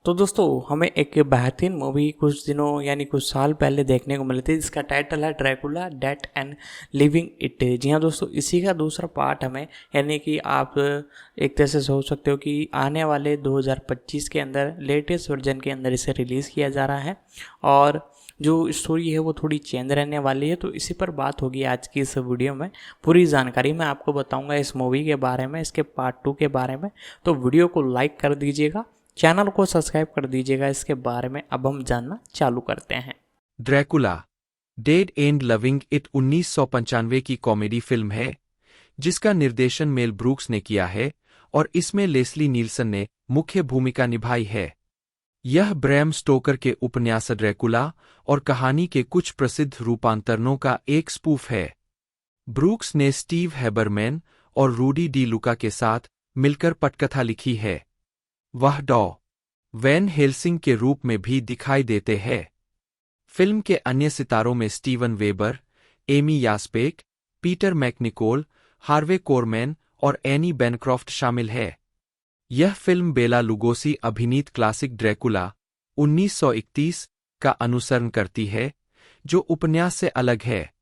तो दोस्तों हमें एक बेहतरीन मूवी कुछ दिनों यानी कुछ साल पहले देखने को मिली थी जिसका टाइटल है Dracula death and living it. जी हाँ दोस्तों, इसी का दूसरा पार्ट हमें यानी कि आप एक तरह से सोच सकते हो कि आने वाले 2025 के अंदर लेटेस्ट वर्जन के अंदर इसे रिलीज़ किया जा रहा है और जो स्टोरी है वो थोड़ी चेंज रहने वाली है। तो इसी पर बात होगी आज की इस वीडियो में। पूरी जानकारी मैं आपको बताऊंगा इस मूवी के बारे में, इसके पार्ट 2 के बारे में। तो वीडियो को लाइक कर दीजिएगा, चैनल को सब्सक्राइब कर दीजिएगा। इसके बारे में अब हम जानना चालू करते हैं। Dracula dead and loving it 1995 की कॉमेडी फिल्म है जिसका निर्देशन मेल ब्रूक्स ने किया है और इसमें लेस्ली नील्सन ने मुख्य भूमिका निभाई है। यह ब्रैम स्टोकर के उपन्यास ड्रैकुला और कहानी के कुछ प्रसिद्ध रूपांतरणों का एक स्पूफ है। ब्रूक्स ने स्टीव हैबरमैन और रूडी डी लुका के साथ मिलकर पटकथा लिखी है। वह डॉ वैन हेल्सिंग के रूप में भी दिखाई देते हैं। फिल्म के अन्य सितारों में Steven Weber, Amy Yasbeck, Peter MacNicol, Harvey Korman और एनी बैनक्रॉफ्ट शामिल है। यह फिल्म बेला लुगोसी अभिनीत क्लासिक ड्रैकुला 1931 का अनुसरण करती है, जो उपन्यास से अलग है।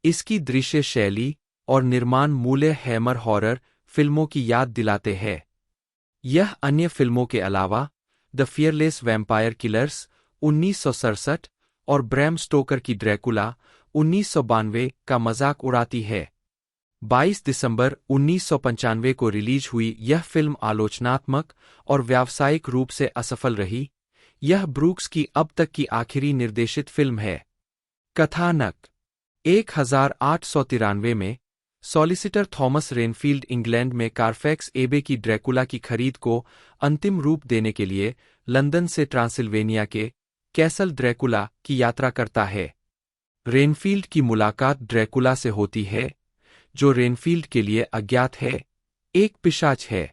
इसकी दृश्य शैली और निर्माण मूल्य हैमर हॉरर फिल्मों की याद दिलाते हैं। यह अन्य फिल्मों के अलावा द फियरलेस वैम्पायर किलर्स 1967 और ब्रैम स्टोकर की ड्रैकुला 1992 का मजाक उड़ाती है। 22 दिसंबर 1995 को रिलीज हुई यह फिल्म आलोचनात्मक और व्यावसायिक रूप से असफल रही। यह ब्रूक्स की अब तक की आखिरी निर्देशित फिल्म है। कथानक 1893 में सॉलिसिटर थॉमस रेनफील्ड इंग्लैंड में कारफैक्स एबे की ड्रैकुला की खरीद को अंतिम रूप देने के लिए लंदन से ट्रांसिल्वेनिया के कैसल ड्रैकुला की यात्रा करता है। रेनफील्ड की मुलाकात ड्रैकुला से होती है, जो रेनफील्ड के लिए अज्ञात है, एक पिशाच है।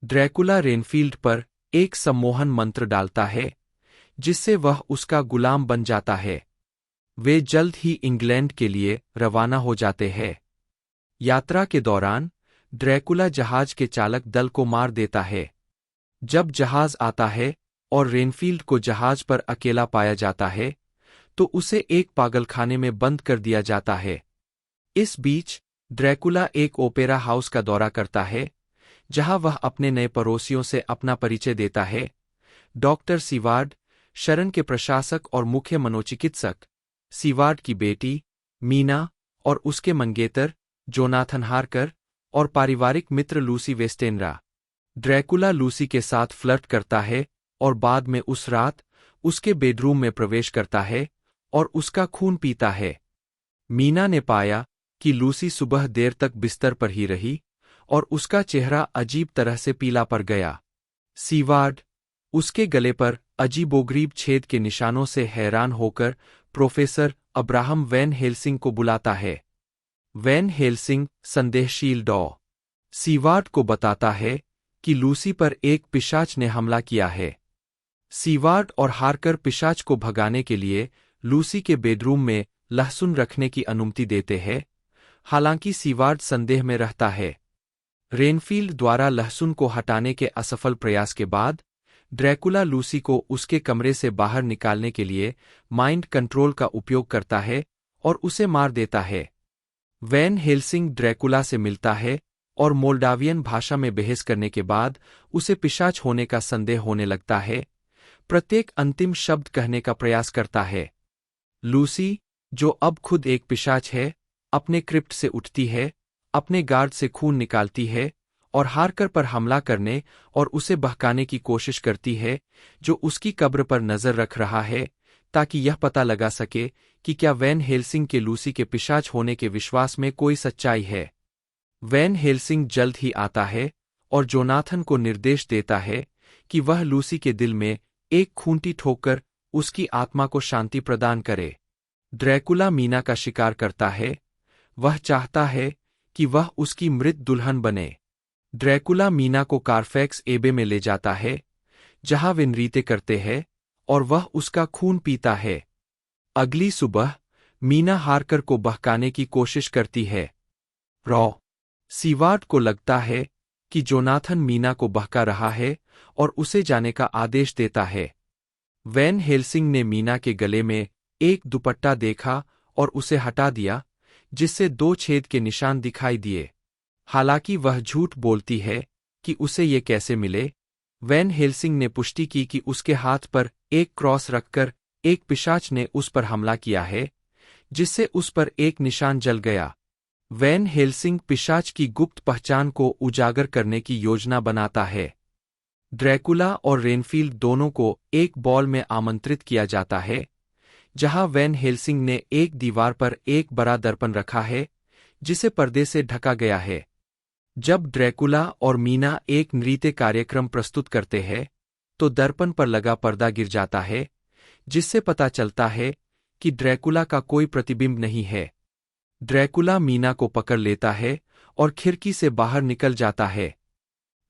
ड्रैकुला रेनफील्ड पर एक सम्मोहन मंत्र डालता है, जिससे वह उसका गुलाम बन जाता है। वे जल्द ही इंग्लैंड के लिए रवाना हो जाते हैं। यात्रा के दौरान ड्रैकुला जहाज के चालक दल को मार देता है। जब जहाज आता है और रेनफील्ड को जहाज पर अकेला पाया जाता है, तो उसे एक पागलखाने में बंद कर दिया जाता है। इस बीच ड्रैकुला एक ओपेरा हाउस का दौरा करता है, जहां वह अपने नए पड़ोसियों से अपना परिचय देता है। डॉक्टर सीवार्ड, शरण के प्रशासक और मुख्य मनोचिकित्सक, सीवार्ड की बेटी मीना और उसके मंगेतर जोनाथन हार्कर, और पारिवारिक मित्र लूसी वेस्टेनरा। ड्रैकुला लूसी के साथ फ्लर्ट करता है और बाद में उस रात उसके बेडरूम में प्रवेश करता है और उसका खून पीता है। मीना ने पाया कि लूसी सुबह देर तक बिस्तर पर ही रही और उसका चेहरा अजीब तरह से पीला पड़ गया। सीवार्ड उसके गले पर अजीबोगरीब छेद के निशानों से हैरान होकर प्रोफेसर अब्राहम वैन हेल्सिंग को बुलाता है। वैन हेल्सिंग संदेहशील डॉ सीवार्ड को बताता है कि लूसी पर एक पिशाच ने हमला किया है। सीवार्ड और हार्कर पिशाच को भगाने के लिए लूसी के बेडरूम में लहसुन रखने की अनुमति देते हैं, हालांकि सीवार्ड संदेह में रहता है। रेनफील्ड द्वारा लहसुन को हटाने के असफल प्रयास के बाद ड्रैकुला लूसी को उसके कमरे से बाहर निकालने के लिए माइंड कंट्रोल का उपयोग करता है और उसे मार देता है। वैन हेल्सिंग ड्रैकुला से मिलता है और मोल्डावियन भाषा में बहस करने के बाद उसे पिशाच होने का संदेह होने लगता है। प्रत्येक अंतिम शब्द कहने का प्रयास करता है। लूसी, जो अब खुद एक पिशाच है, अपने क्रिप्ट से उठती है, अपने गार्ड से खून निकालती है और हार्कर पर हमला करने और उसे बहकाने की कोशिश करती है, जो उसकी कब्र पर नजर रख रहा है, ताकि यह पता लगा सके कि क्या वैन हेल्सिंग के लूसी के पिशाच होने के विश्वास में कोई सच्चाई है। वैन हेल्सिंग जल्द ही आता है और जोनाथन को निर्देश देता है कि वह लूसी के दिल में एक खूंटी ठोककर उसकी आत्मा को शांति प्रदान करे। ड्रैकुला मीना का शिकार करता है। वह चाहता है कि वह उसकी मृत दुल्हन बने। ड्रैकुला मीना को कारफैक्स एबे में ले जाता है, जहां वे नृत्य करते हैं और वह उसका खून पीता है। अगली सुबह मीना हार्कर को बहकाने की कोशिश करती है। सीवार्ड को लगता है कि जोनाथन मीना को बहका रहा है और उसे जाने का आदेश देता है। वैन हेल्सिंग ने मीना के गले में एक दुपट्टा देखा और उसे हटा दिया, जिससे 2 छेद के निशान दिखाई दिए। हालांकि वह झूठ बोलती है कि उसे ये कैसे मिले। वैन हेल्सिंग ने पुष्टि की कि उसके हाथ पर एक क्रॉस रखकर एक पिशाच ने उस पर हमला किया है, जिससे उस पर एक निशान जल गया। वैन हेल्सिंग पिशाच की गुप्त पहचान को उजागर करने की योजना बनाता है। ड्रैकुला और रेनफील्ड दोनों को एक बॉल में आमंत्रित किया जाता है, जहां वैन हेल्सिंग ने एक दीवार पर एक बड़ा दर्पण रखा है, जिसे पर्दे से ढका गया है। जब ड्रैकुला और मीना एक नृत्य कार्यक्रम प्रस्तुत करते हैं, तो दर्पण पर लगा पर्दा गिर जाता है, जिससे पता चलता है कि ड्रैकुला का कोई प्रतिबिंब नहीं है। ड्रैकुला मीना को पकड़ लेता है और खिड़की से बाहर निकल जाता है।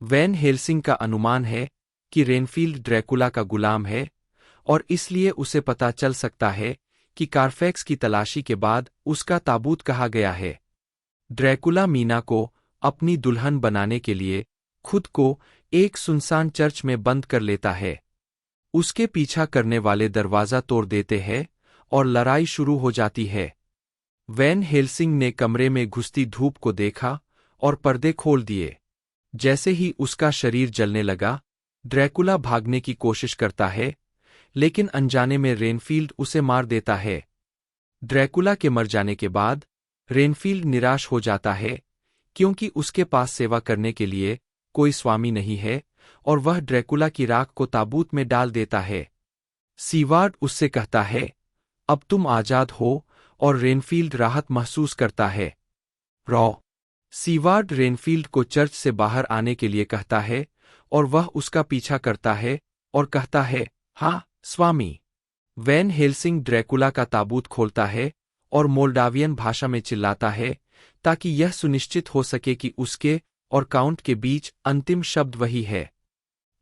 वैन हेल्सिंग का अनुमान है कि रेनफील्ड ड्रैकुला का गुलाम है, और इसलिए उसे पता चल सकता है कि कारफैक्स की तलाशी के बाद उसका ताबूत कहाँ गया है। ड्रैकुला मीना को अपनी दुल्हन बनाने के लिए खुद को एक सुनसान चर्च में बंद कर लेता है। उसके पीछा करने वाले दरवाजा तोड़ देते हैं और लड़ाई शुरू हो जाती है। वैन हेल्सिंग ने कमरे में घुसती धूप को देखा और पर्दे खोल दिए। जैसे ही उसका शरीर जलने लगा, ड्रैकुला भागने की कोशिश करता है, लेकिन अनजाने में रेनफील्ड उसे मार देता है। ड्रैकुला के मर जाने के बाद रेनफील्ड निराश हो जाता है, क्योंकि उसके पास सेवा करने के लिए कोई स्वामी नहीं है, और वह ड्रैकुला की राख को ताबूत में डाल देता है। सीवार्ड उससे कहता है, अब तुम आजाद हो, और रेनफील्ड राहत महसूस करता है। सीवार्ड रेनफील्ड को चर्च से बाहर आने के लिए कहता है, और वह उसका पीछा करता है और कहता है, हाँ स्वामी। वैन हेल्सिंग ड्रैकुला का ताबूत खोलता है और मोल्डावियन भाषा में चिल्लाता है, ताकि यह सुनिश्चित हो सके कि उसके और काउंट के बीच अंतिम शब्द वही है।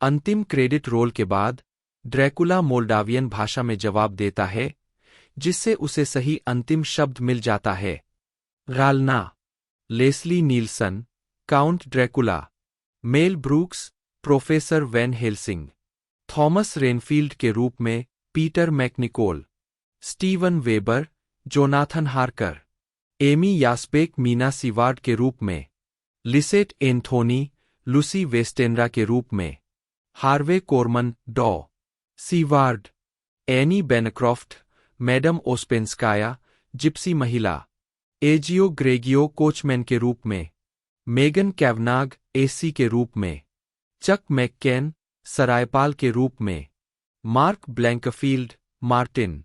अंतिम क्रेडिट रोल के बाद ड्रैकुला मोल्डावियन भाषा में जवाब देता है, जिससे उसे सही अंतिम शब्द मिल जाता है। रालना। Leslie Nielsen, Count Dracula. Mel Brooks, professor Van Helsing. Thomas Renfield के रूप में Peter MacNicol. Steven Weber, Jonathan Harker. Amy Yasbeck Mina Seward के रूप में। लिसेट एंथोनी, लूसी वेस्टेनरा के रूप में। Harvey Korman, Dr Seward. Anne Bancroft, madam Ouspenskaya, gypsy महिला। एजियो ग्रेगियो कोचमैन के रूप में। मेगन कैवनाग, एसी के रूप में। चक मैककेन, सरायपाल के रूप में। Mark Blankfield, Martin.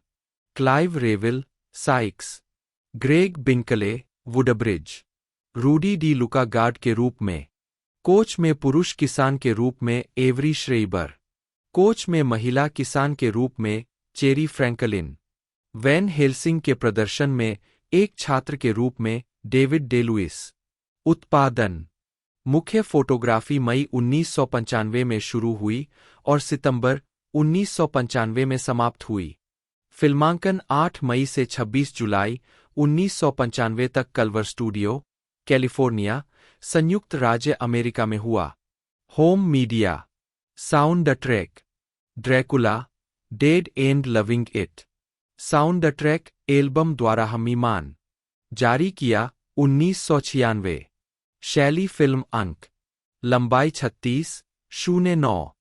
Clive Revill, Sykes. Gregg Binkley, Woodbridge. Rudy De Luca guard के रूप में। कोच में पुरुष किसान के रूप में एवरी श्रेइबर। कोच में महिला किसान के रूप में चेरी फ्रैंकलिन। वैन हेल्सिंग के प्रदर्शन में एक छात्र के रूप में डेविड डेलुइस। उत्पादन। मुख्य फोटोग्राफी मई 1995 में शुरू हुई और सितंबर 1995 में समाप्त हुई। फिल्मांकन 8 मई से 26 जुलाई 1995 तक कल्वर स्टूडियो, कैलिफोर्निया, संयुक्त राज्य अमेरिका में हुआ। Home media. Sound track. Dracula, dead and loving it. Sound track album द्वारा हमीमान। जारी किया 1996। शैली फिल्म अंक। लंबाई 36:09।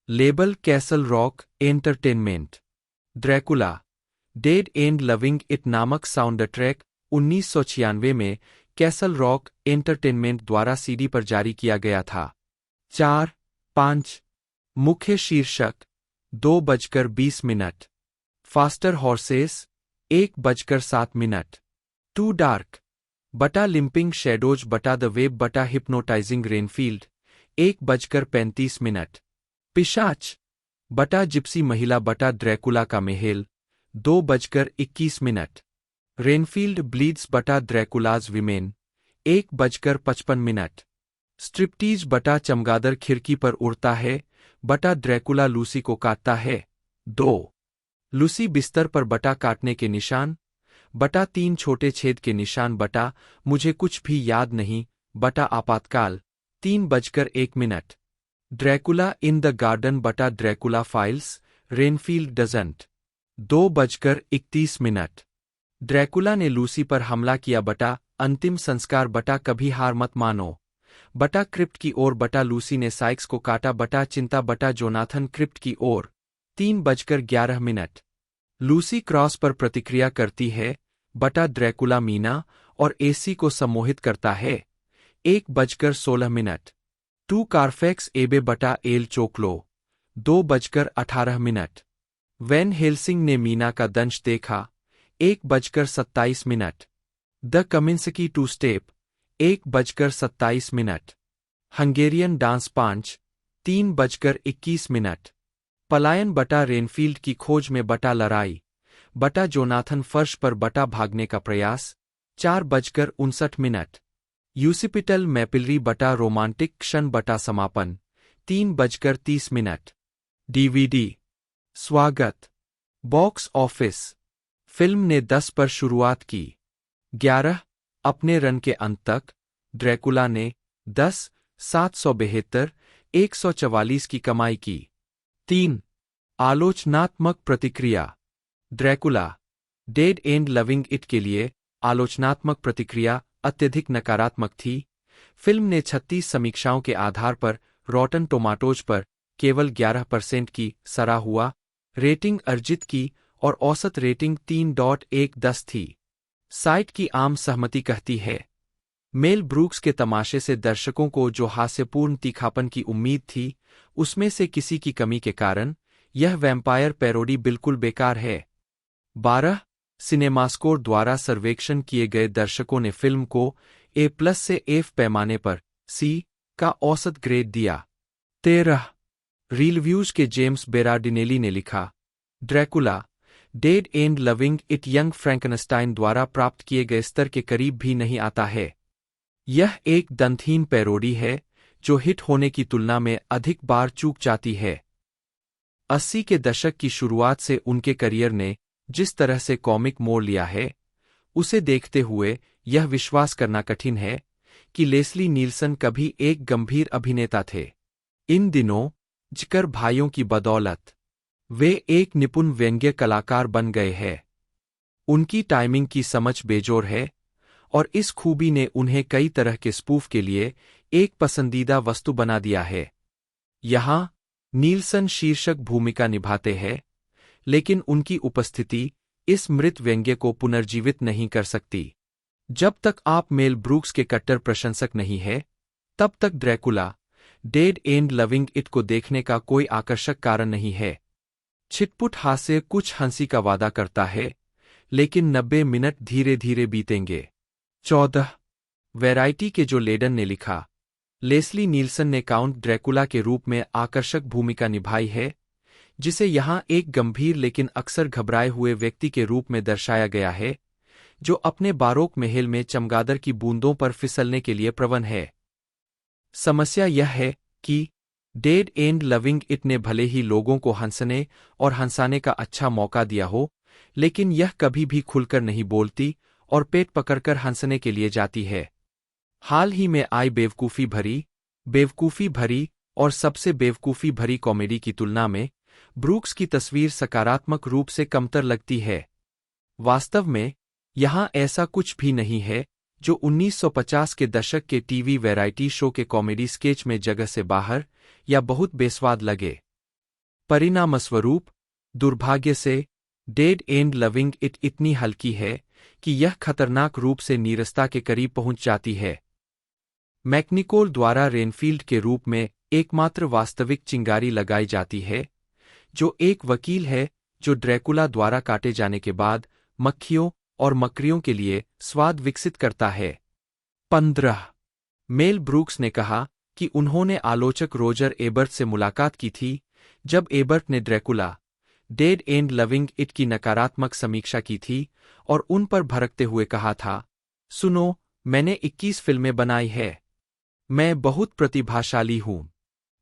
Label castle rock entertainment. Dracula, dead and loving it नामक साउंड ट्रैक 1996 में कैसल रॉक एंटरटेनमेंट द्वारा सीडी पर जारी किया गया था। 4:05। मुख्य शीर्षक 2:20। Faster horses 1:07। टू डार्क बटा लिंपिंग शेडोज बटा द वेब बटा हिप्नोटाइजिंग रेनफील्ड 1:35। पिशाच बटा जिप्सी महिला बटा ड्रैकुला का मेहेल 2:21। रेनफील्ड ब्लीड्स बटा ड्रैकुलाज विमेन 1:55। स्ट्रिप्टीज बटा चमगादड़ खिड़की पर उड़ता है बटा ड्रैकुला लूसी को काटता है 2। लूसी बिस्तर पर बटा काटने के निशान बटा 3 छोटे छेद के निशान बटा मुझे कुछ भी याद नहीं बटा आपातकाल 3:01। ड्रैकुला इन द गार्डन बटा Dracula files, Renfield doesn't. 2:31 Dracula ने लूसी पर हमला किया बटा अंतिम संस्कार बटा कभी हार मत मानो बटा क्रिप्ट की ओर बटा लूसी ने साइक्स को काटा बटा चिंता बटा जोनाथन क्रिप्ट की ओर। 3:11 लूसी क्रॉस पर प्रतिक्रिया करती है बटा ड्रैकुला मीना और एसी को सम्मोहित करता है। 1:16 टू कारफैक्स एबे बटा एल चोकलो। 2:18 वैन हेल्सिंग ने मीना का दंश देखा। 1:27 the Kaminski two step. 1:27 Hungarian dance पांच। 3:21 पलायन बटा रेनफील्ड की खोज में बटा लड़ाई बटा जोनाथन फर्श पर बटा भागने का प्रयास। 4:59 यूसिपिटल मैपिलरी बटा रोमांटिक क्षण बटा समापन। 3:30 डीवीडी। स्वागत। Box office. फिल्म ने 10 पर शुरुआत की। 11 अपने रन के अंत तक। ड्रैकुला ने 10 772 144 की कमाई की। 3 आलोचनात्मक प्रतिक्रिया। Dracula dead and loving it के लिए आलोचनात्मक प्रतिक्रिया अत्यधिक नकारात्मक थी। फिल्म ने 36 समीक्षाओं के आधार पर रॉटन टोमाटोज पर केवल 11% की सराहा हुआ रेटिंग अर्जित की और औसत रेटिंग 3.1 थी। साइट की आम सहमति कहती है मेल ब्रूक्स के तमाशे से दर्शकों को जो हास्यपूर्ण तीखापन की उम्मीद थी उसमें से किसी की कमी के कारण यह वैम्पायर पैरोडी बिल्कुल बेकार है। 12 सिनेमास्कोर द्वारा सर्वेक्षण किए गए दर्शकों ने फिल्म को A+ से F पैमाने पर C का औसत ग्रेड दिया। 13 रिव्यूज के जेम्स बेराडिनेली ने लिखा Dracula dead and loving it young Frankenstein द्वारा प्राप्त किए गए स्तर के करीब भी नहीं आता है। यह एक दंतहीन पैरोडी है जो हिट होने की तुलना में अधिक बार चूक जाती है। 80 के दशक की शुरुआत से उनके करियर ने जिस तरह से कॉमिक मोड़ लिया है उसे देखते हुए यह विश्वास करना कठिन है कि लेस्ली नील्सन कभी एक गंभीर अभिनेता थे। इन दिनों जिकर भाइयों की बदौलत वे एक निपुण व्यंग्य कलाकार बन गए हैं। उनकी टाइमिंग की समझ बेजोर है और इस खूबी ने उन्हें कई तरह के स्पूफ के लिए एक पसंदीदा वस्तु बना दिया है। यहां नील्सन शीर्षक भूमिका निभाते हैं लेकिन उनकी उपस्थिति इस मृत व्यंग्य को पुनर्जीवित नहीं कर सकती। जब तक आप मेल ब्रूक्स के कट्टर प्रशंसक नहीं हैं, तब तक Dracula dead and loving it को देखने का कोई आकर्षक कारण नहीं है। छिटपुट हास्य कुछ हंसी का वादा करता है लेकिन 90 मिनट धीरे धीरे बीतेंगे। 14 वैरायटी के जो लेडन ने लिखा लेस्ली नील्सन ने काउंट ड्रैकुला के रूप में आकर्षक भूमिका निभाई है जिसे यहां एक गंभीर लेकिन अक्सर घबराए हुए व्यक्ति के रूप में दर्शाया गया है जो अपने बारोक महल में चमगादड़ की बूंदों पर फिसलने के लिए प्रवण है। समस्या यह है कि डेड एंड लविंग इट ने भले ही लोगों को हंसने और हंसाने का अच्छा मौका दिया हो लेकिन यह कभी भी खुलकर नहीं बोलती और पेट पकड़कर हंसने के लिए जाती है। हाल ही में आई बेवकूफ़ी भरी और सबसे बेवकूफ़ी भरी कॉमेडी की तुलना में ब्रूक्स की तस्वीर सकारात्मक रूप से कमतर लगती है। वास्तव में यहां ऐसा कुछ भी नहीं है जो 1950 के दशक के टीवी वैरायटी शो के कॉमेडी स्केच में जगह से बाहर या बहुत बेस्वाद लगे। परिणामस्वरूप दुर्भाग्य से डेड एंड लविंग इट इतनी हल्की है कि यह खतरनाक रूप से नीरसता के करीब पहुंच जाती है। मैकनिकोल द्वारा रेनफील्ड के रूप में एकमात्र वास्तविक चिंगारी लगाई जाती है जो एक वकील है जो ड्रैकुला द्वारा काटे जाने के बाद मक्खियों और मकड़ियों के लिए स्वाद विकसित करता है। 15 मेल ब्रूक्स ने कहा कि उन्होंने आलोचक रोजर एबर्ट से मुलाकात की थी जब एबर्ट ने Dracula dead and loving it की नकारात्मक समीक्षा की थी और उन पर भड़कते हुए कहा था, सुनो, मैंने 21 फिल्में बनाई है। मैं बहुत प्रतिभाशाली हूं।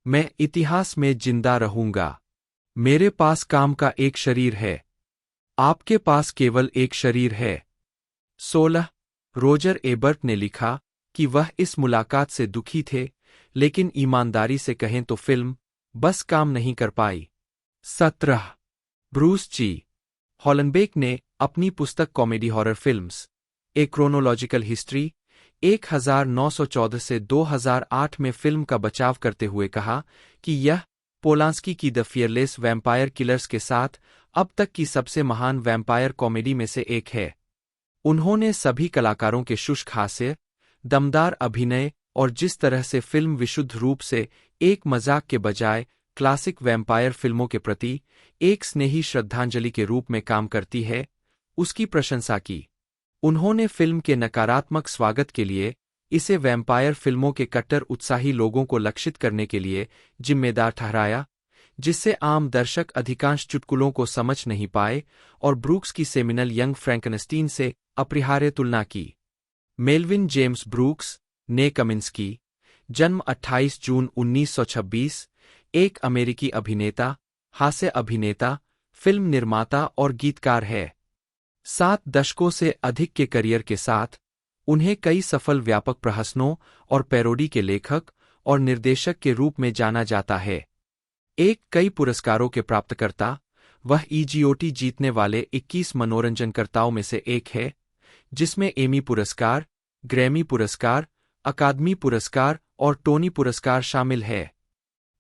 मैं इतिहास में जिंदा रहूंगा। मेरे पास काम का एक शरीर है। आपके पास केवल एक शरीर है। 16 रोजर एबर्ट ने लिखा कि वह इस मुलाकात से दुखी थे लेकिन ईमानदारी से कहें तो फिल्म बस काम नहीं कर पाई। 17 ब्रूस जी हॉलनबेक ने अपनी पुस्तक कॉमेडी हॉरर फिल्म्स ए क्रोनोलॉजिकल हिस्ट्री 1914 से 2008 में फिल्म का बचाव करते हुए कहा कि यह पोलांस्की की द फियरलेस वैम्पायर किलर्स के साथ अब तक की सबसे महान वैम्पायर कॉमेडी में से एक है। उन्होंने सभी कलाकारों के शुष्क हास्य, दमदार अभिनय और जिस तरह से फिल्म विशुद्ध रूप से एक मजाक के बजाय क्लासिक वैम्पायर फिल्मों के प्रति एक स्नेही श्रद्धांजलि के रूप में काम करती है, उसकी प्रशंसा की। उन्होंने फिल्म के नकारात्मक स्वागत के लिए इसे वैम्पायर फिल्मों के कट्टर उत्साही लोगों को लक्षित करने के लिए जिम्मेदार ठहराया, जिससे आम दर्शक अधिकांश चुटकुलों को समझ नहीं पाए, और ब्रूक्स की सेमिनल यंग फ्रैंकनस्टीन से अपरिहार्य तुलना की। मेलविन जेम्स ब्रूक्स ने कमिंस्की, जन्म 28 जून 1926, एक अमेरिकी अभिनेता, हास्य अभिनेता, फिल्म निर्माता और गीतकार है। 7 दशकों से अधिक के करियर के साथ उन्हें कई सफल व्यापक प्रहसनों और पैरोडी के लेखक और निर्देशक के रूप में जाना जाता है। एक कई पुरस्कारों के प्राप्तकर्ता, वह ईजीओटी जीतने वाले 21 मनोरंजनकर्ताओं में से एक है, जिसमें एमी पुरस्कार, ग्रैमी पुरस्कार, अकादमी पुरस्कार और टोनी पुरस्कार शामिल है।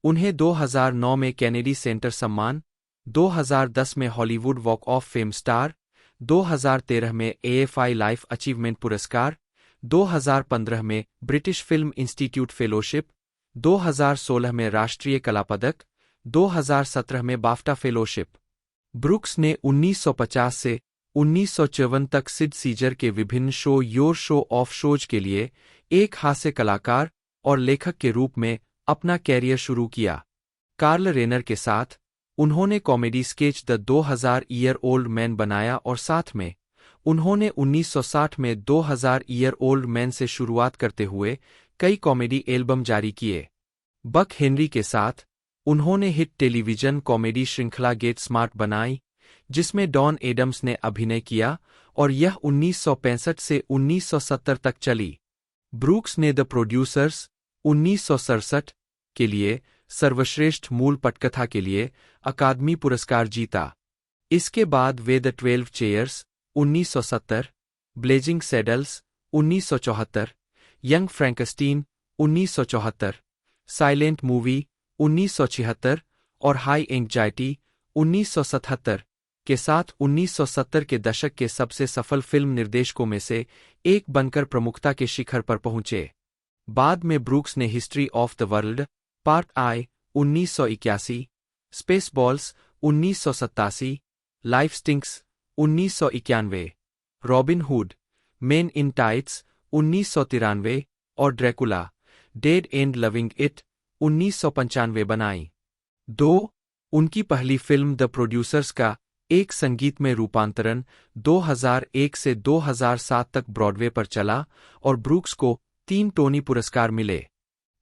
उन्हें 2009 में कैनेडी सेंटर सम्मान, 2010 में Hollywood walk of fame star, 2013 में एएफआई लाइफ अचीवमेंट पुरस्कार, 2015 में ब्रिटिश फिल्म इंस्टीट्यूट फेलोशिप, 2016 में राष्ट्रीय कला पदक, 2017 में बाफ्टा फेलोशिप। ब्रूक्स ने 1950 से 1954 तक सिड सीजर के विभिन्न show your show off shows के लिए एक हास्य कलाकार और लेखक के रूप में अपना कैरियर शुरू किया। कार्ल रेनर के साथ उन्होंने comedy sketch the 2000 year old man बनाया और साथ में उन्होंने 1960 में 2000 ईयर ओल्ड मैन से शुरुआत करते हुए कई कॉमेडी एल्बम जारी किए। बक हेनरी के साथ उन्होंने हिट टेलीविजन कॉमेडी श्रृंखला गेट स्मार्ट बनाई, जिसमें डॉन एडम्स ने अभिनय किया, और यह 1965 से 1970 तक चली। ब्रूक्स ने द प्रोड्यूसर्स 1967 के लिए सर्वश्रेष्ठ मूल पटकथा के लिए अकादमी पुरस्कार जीता। इसके बाद वे the 12 chairs 1970, Blazing Saddles 1974, Young Frankenstein 1974, Silent Movie 1976 और हाई एंग्जाइटी 1977 के साथ 1970 के दशक के सबसे सफल फिल्म निर्देशकों में से एक बनकर प्रमुखता के शिखर पर पहुंचे। बाद में ब्रूक्स ने history of the world, part I 1981, स्पेसबॉल्स 1987, life Stinks 1991, Robin Hood, Men in Tights 1993 और Dracula, dead and loving it 1995 बनाई। 2. उनकी पहली फिल्म द प्रोड्यूसर्स का एक संगीतमय रूपांतरण 2001 से 2007 तक ब्रॉडवे पर चला और ब्रूक्स को 3 टोनी पुरस्कार मिले।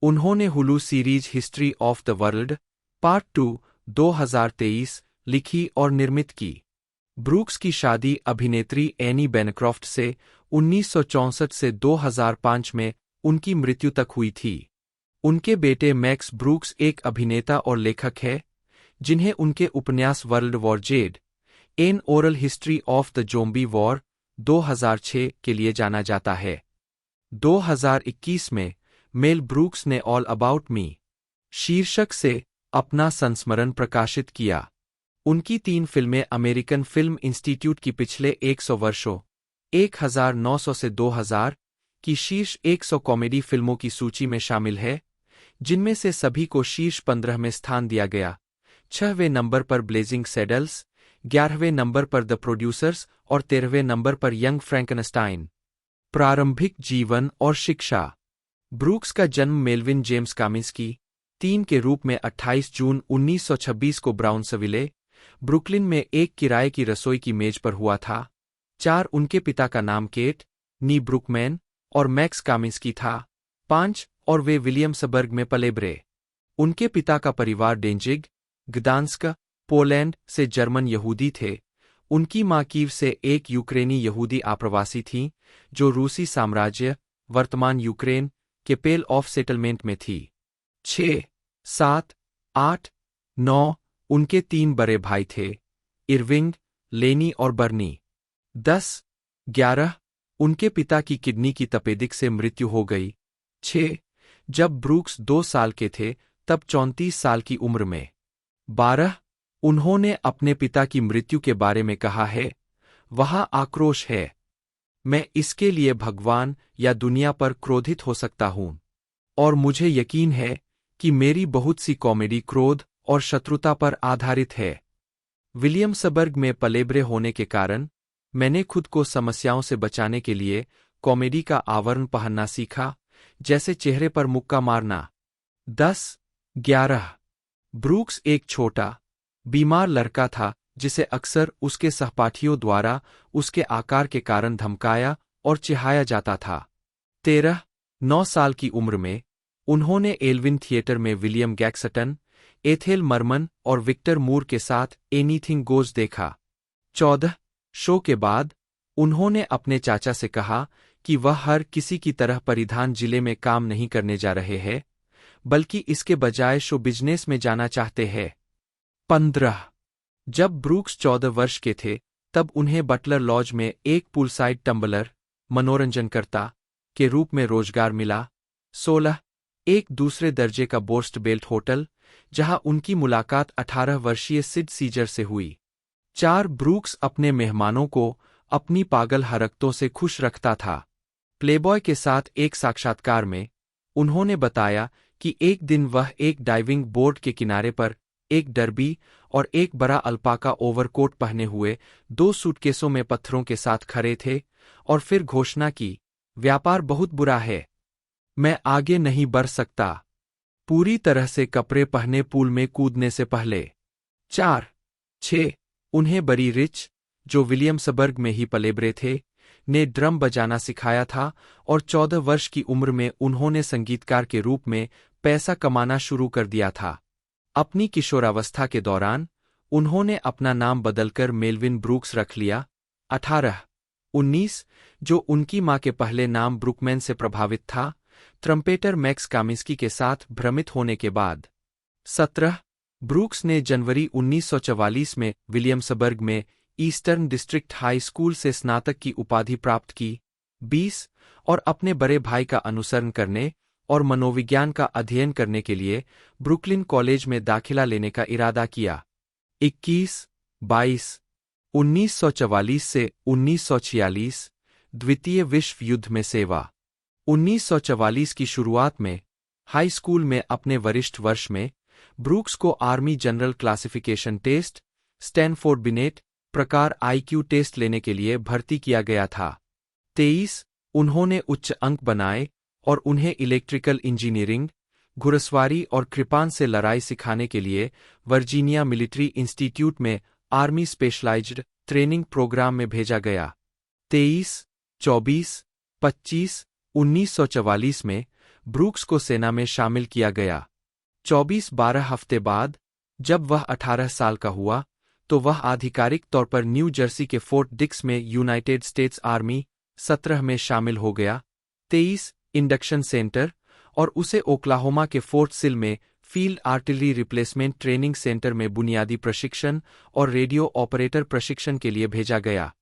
उन्होंने Hulu series history of the world, part 2 2023 लिखी और निर्मित की। ब्रूक्स की शादी अभिनेत्री एनी बेनक्रॉफ्ट से 1964 से 2005 में उनकी मृत्यु तक हुई थी। उनके बेटे मैक्स ब्रूक्स एक अभिनेता और लेखक है, जिन्हें उनके उपन्यास world war Z, N oral history of the zombie war 2006 के लिए जाना जाता है। 2021 में मेल ब्रूक्स ने ऑल अबाउट मी शीर्षक से अपना संस्मरण प्रकाशित किया। उनकी 3 फिल्में अमेरिकन फिल्म इंस्टीट्यूट की पिछले 100 वर्षों 1900 से 2000 की शीर्ष 100 कॉमेडी फिल्मों की सूची में शामिल है, जिनमें से सभी को शीर्ष 15 में स्थान दिया गया। 6वें नंबर पर ब्लेजिंग सैडल्स, 11वें नंबर पर द प्रोड्यूसर्स और 13वें नंबर पर यंग फ्रैंकनस्टाइन। प्रारंभिक जीवन और शिक्षा। ब्रूक्स का जन्म मेलविन जेम्स कामिंस्की 3 के रूप में 28 जून 1926 को ब्राउन्सविले, ब्रुकलिन में एक किराए की रसोई की मेज पर हुआ था। 4 उनके पिता का नाम केट, नी ब्रुकमैन और मैक्स कामिंस्की था। 5 और वे विलियम्सबर्ग में पले बड़े। उनके पिता का परिवार डेंजिग, ग्दांस्क, पोलैंड से जर्मन यहूदी थे। उनकी मां कीव से एक यूक्रेनी यहूदी आप्रवासी थीं, जो रूसी साम्राज्य, वर्तमान यूक्रेन, के पेल ऑफ सेटलमेंट में थी। 6, 7, 8, 9 उनके 3 बड़े भाई थे, इरविंग, लेनी और बर्नी। 10, 11 उनके पिता की किडनी की तपेदिक से मृत्यु हो गई। 6, जब ब्रूक्स 2 साल के थे तब 34 साल की उम्र में। 12, उन्होंने अपने पिता की मृत्यु के बारे में कहा है, वहाँ आक्रोश है। मैं इसके लिए भगवान या दुनिया पर क्रोधित हो सकता हूँ। और मुझे यकीन है कि मेरी बहुत सी कॉमेडी क्रोध और शत्रुता पर आधारित है। विलियम्सबर्ग में पलेबरे होने के कारण मैंने खुद को समस्याओं से बचाने के लिए कॉमेडी का आवरण पहनना सीखा, जैसे चेहरे पर मुक्का मारना। 10, 11 ब्रूक्स एक छोटा, बीमार लड़का था जिसे अक्सर उसके सहपाठियों द्वारा उसके आकार के कारण धमकाया और चिढ़ाया जाता था। 13, 9 साल की उम्र में उन्होंने एल्विन थिएटर में विलियम गैक्सटन, एथेल मरमन और विक्टर मूर के साथ एनीथिंग गोज़ देखा। 14, शो के बाद उन्होंने अपने चाचा से कहा कि वह हर किसी की तरह परिधान जिले में काम नहीं करने जा रहे हैं, बल्कि इसके बजाय शो बिजनेस में जाना चाहते हैं। 15, जब ब्रूक्स 14 वर्ष के थे तब उन्हें बटलर लॉज में एक पूलसाइड टम्बलर, मनोरंजनकर्ता के रूप में रोजगार मिला। 16, एक दूसरे दर्जे का बोर्स्ट बेल्ट होटल, जहां उनकी मुलाकात 18 वर्षीय सिड सीजर से हुई। 4, ब्रूक्स अपने मेहमानों को अपनी पागल हरकतों से खुश रखता था। प्लेबॉय के साथ एक साक्षात्कार में उन्होंने बताया कि एक दिन वह एक डाइविंग बोर्ड के किनारे पर एक डर्बी और एक बड़ा अल्पाका ओवरकोट पहने हुए 2 सूटकेसों में पत्थरों के साथ खड़े थे और फिर घोषणा की, व्यापार बहुत बुरा है, मैं आगे नहीं बढ़ सकता, पूरी तरह से कपड़े पहने पूल में कूदने से पहले। 4, 6 उन्हें बरी रिच, जो विलियम्सबर्ग में ही पलेबरे थे, ने ड्रम बजाना सिखाया था और 14 वर्ष की उम्र में उन्होंने संगीतकार के रूप में पैसा कमाना शुरू कर दिया था। अपनी किशोरावस्था के दौरान उन्होंने अपना नाम बदलकर मेलविन ब्रूक्स रख लिया। 18, 19 जो उनकी मां के पहले नाम ब्रुकमैन से प्रभावित था, ट्रम्पेटर मैक्स कामिंस्की के साथ भ्रमित होने के बाद। 17, ब्रूक्स ने जनवरी 1944 में विलियम्सबर्ग में ईस्टर्न डिस्ट्रिक्ट हाई स्कूल से स्नातक की उपाधि प्राप्त की। 20, और अपने बड़े भाई का अनुसरण करने और मनोविज्ञान का अध्ययन करने के लिए ब्रुकलिन कॉलेज में दाखिला लेने का इरादा किया। 21, 22 1944 से 1946 द्वितीय विश्व युद्ध में सेवा। 1944 की शुरुआत में हाई स्कूल में अपने वरिष्ठ वर्ष में ब्रूक्स को army general classification test, Stanford Binet प्रकार आईक्यू टेस्ट लेने के लिए भर्ती किया गया था। 23, उन्होंने उच्च अंक बनाए और उन्हें इलेक्ट्रिकल इंजीनियरिंग, घुड़सवारी और कृपान से लड़ाई सिखाने के लिए वर्जीनिया मिलिट्री इंस्टीट्यूट में आर्मी स्पेशलाइज्ड ट्रेनिंग प्रोग्राम में भेजा गया। 23, 24, 25 1944 में ब्रूक्स को सेना में शामिल किया गया। 12 हफ्ते बाद, जब वह 18 साल का हुआ, तो वह आधिकारिक तौर पर न्यू जर्सी के फोर्ट डिक्स में यूनाइटेड स्टेट्स आर्मी 17 में शामिल हो गया। 23, इंडक्शन सेंटर, और उसे ओक्लाहोमा के फोर्ट सिल में field artillery replacement training centre में बुनियादी प्रशिक्षण और रेडियो ऑपरेटर प्रशिक्षण के लिए भेजा गया।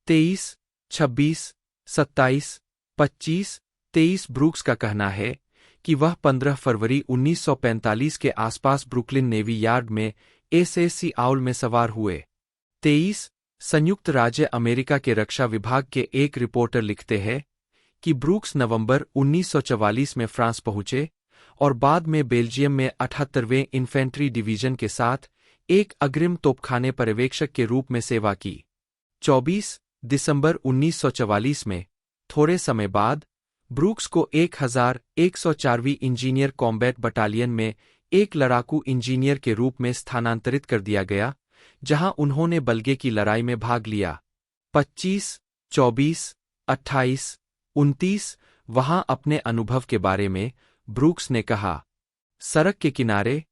23, 26, 27, 25, 23 ब्रूक्स का कहना है कि वह 15 फरवरी 1945 के आसपास ब्रुकलिन नेवी यार्ड में एसएसी आउल में सवार हुए। 23, संयुक्त राज्य अमेरिका के रक्षा विभाग के एक रिपोर्टर लिखते हैं कि ब्रूक्स नवंबर 1944 में फ्रांस पहुंचे और बाद में बेल्जियम में 78वें इन्फेंट्री डिवीजन के साथ एक अग्रिम तोपखाने पर्यवेक्षक के रूप में सेवा की। 24 दिसंबर 1944 में, थोड़े समय बाद, ब्रूक्स को 1104वीं इंजीनियर कॉम्बैट बटालियन में एक लड़ाकू इंजीनियर के रूप में स्थानांतरित कर दिया गया, जहां उन्होंने बल्गे की लड़ाई में भाग लिया। 25, 24, 28, 29 वहां अपने अनुभव के बारे में ब्रूक्स ने कहा, सड़क के किनारे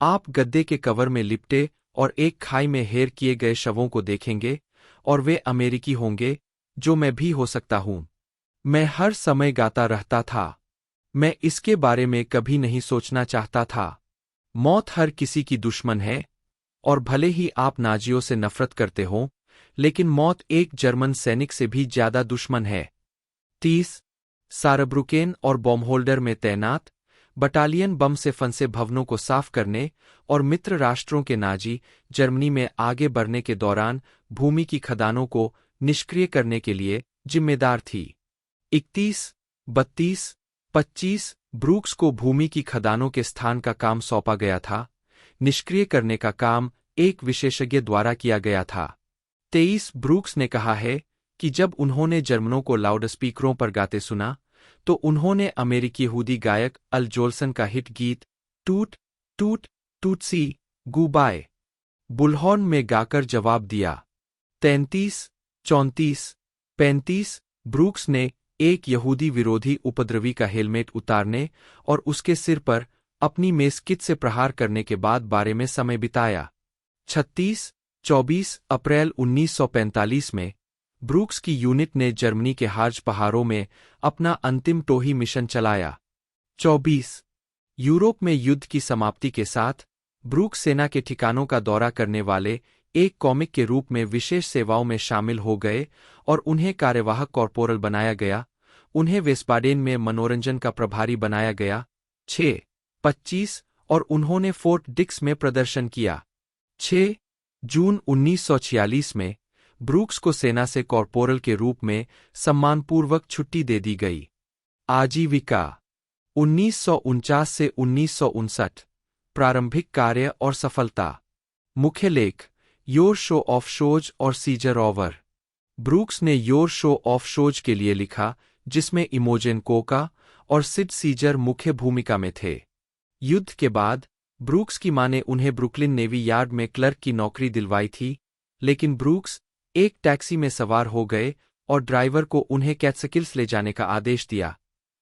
आप गद्दे के कवर में लिपटे और एक खाई में हेर किए गए शवों को देखेंगे, और वे अमेरिकी होंगे, जो मैं भी हो सकता हूं। मैं हर समय गाता रहता था। मैं इसके बारे में कभी नहीं सोचना चाहता था। मौत हर किसी की दुश्मन है, और भले ही आप नाजियों से नफरत करते हो, लेकिन मौत एक जर्मन सैनिक से भी ज्यादा दुश्मन है। 30 सारब्रुकेन और बॉम्बहोल्डर में तैनात बटालियन बम से फंसे भवनों को साफ करने और मित्र राष्ट्रों के नाजी जर्मनी में आगे बढ़ने के दौरान भूमि की खदानों को निष्क्रिय करने के लिए जिम्मेदार थी। 31, 32, 25 ब्रूक्स को भूमि की खदानों के स्थान का काम सौंपा गया था। निष्क्रिय करने का काम एक विशेषज्ञ द्वारा किया गया था। 23 ब्रूक्स ने कहा है कि जब उन्होंने जर्मनों को लाउडस्पीकरों पर गाते सुना, तो उन्होंने अमेरिकी यहूदी गायक अल जोल्सन का हिट गीत टूट टूट टूटसी गुबाय बुलहॉर्न में गाकर जवाब दिया। 33, 34, 35 ब्रूक्स ने एक यहूदी विरोधी उपद्रवी का हेलमेट उतारने और उसके सिर पर अपनी मेस्कित से प्रहार करने के बाद बारे में समय बिताया। 36, 24 अप्रैल 1945 में ब्रूक्स की यूनिट ने जर्मनी के हार्ज पहाड़ों में अपना अंतिम टोही मिशन चलाया। 24 यूरोप में युद्ध की समाप्ति के साथ ब्रूक्स सेना के ठिकानों का दौरा करने वाले एक कॉमिक के रूप में विशेष सेवाओं में शामिल हो गए और उन्हें कार्यवाहक कॉर्पोरल बनाया गया। उन्हें वेस्बाडेन में मनोरंजन का प्रभारी बनाया गया। 6, 25 और उन्होंने फोर्ट डिक्स में प्रदर्शन किया। 6 जून 1946 में ब्रूक्स को सेना से कॉर्पोरल के रूप में सम्मानपूर्वक छुट्टी दे दी गई। आजीविका 1949 से 1959 प्रारंभिक कार्य और सफलता। मुख्य लेख योर शो ऑफ शोज और सीजर ओवर। ब्रूक्स ने योर शो ऑफ शोज के लिए लिखा, जिसमें इमोजेन कोका और सिड सीजर मुख्य भूमिका में थे। युद्ध के बाद ब्रूक्स की मां ने उन्हें ब्रुकलिन नेवी यार्ड में क्लर्क की नौकरी दिलवाई थी, लेकिन ब्रूक्स एक टैक्सी में सवार हो गए और ड्राइवर को उन्हें कैट्सकिल्स ले जाने का आदेश दिया।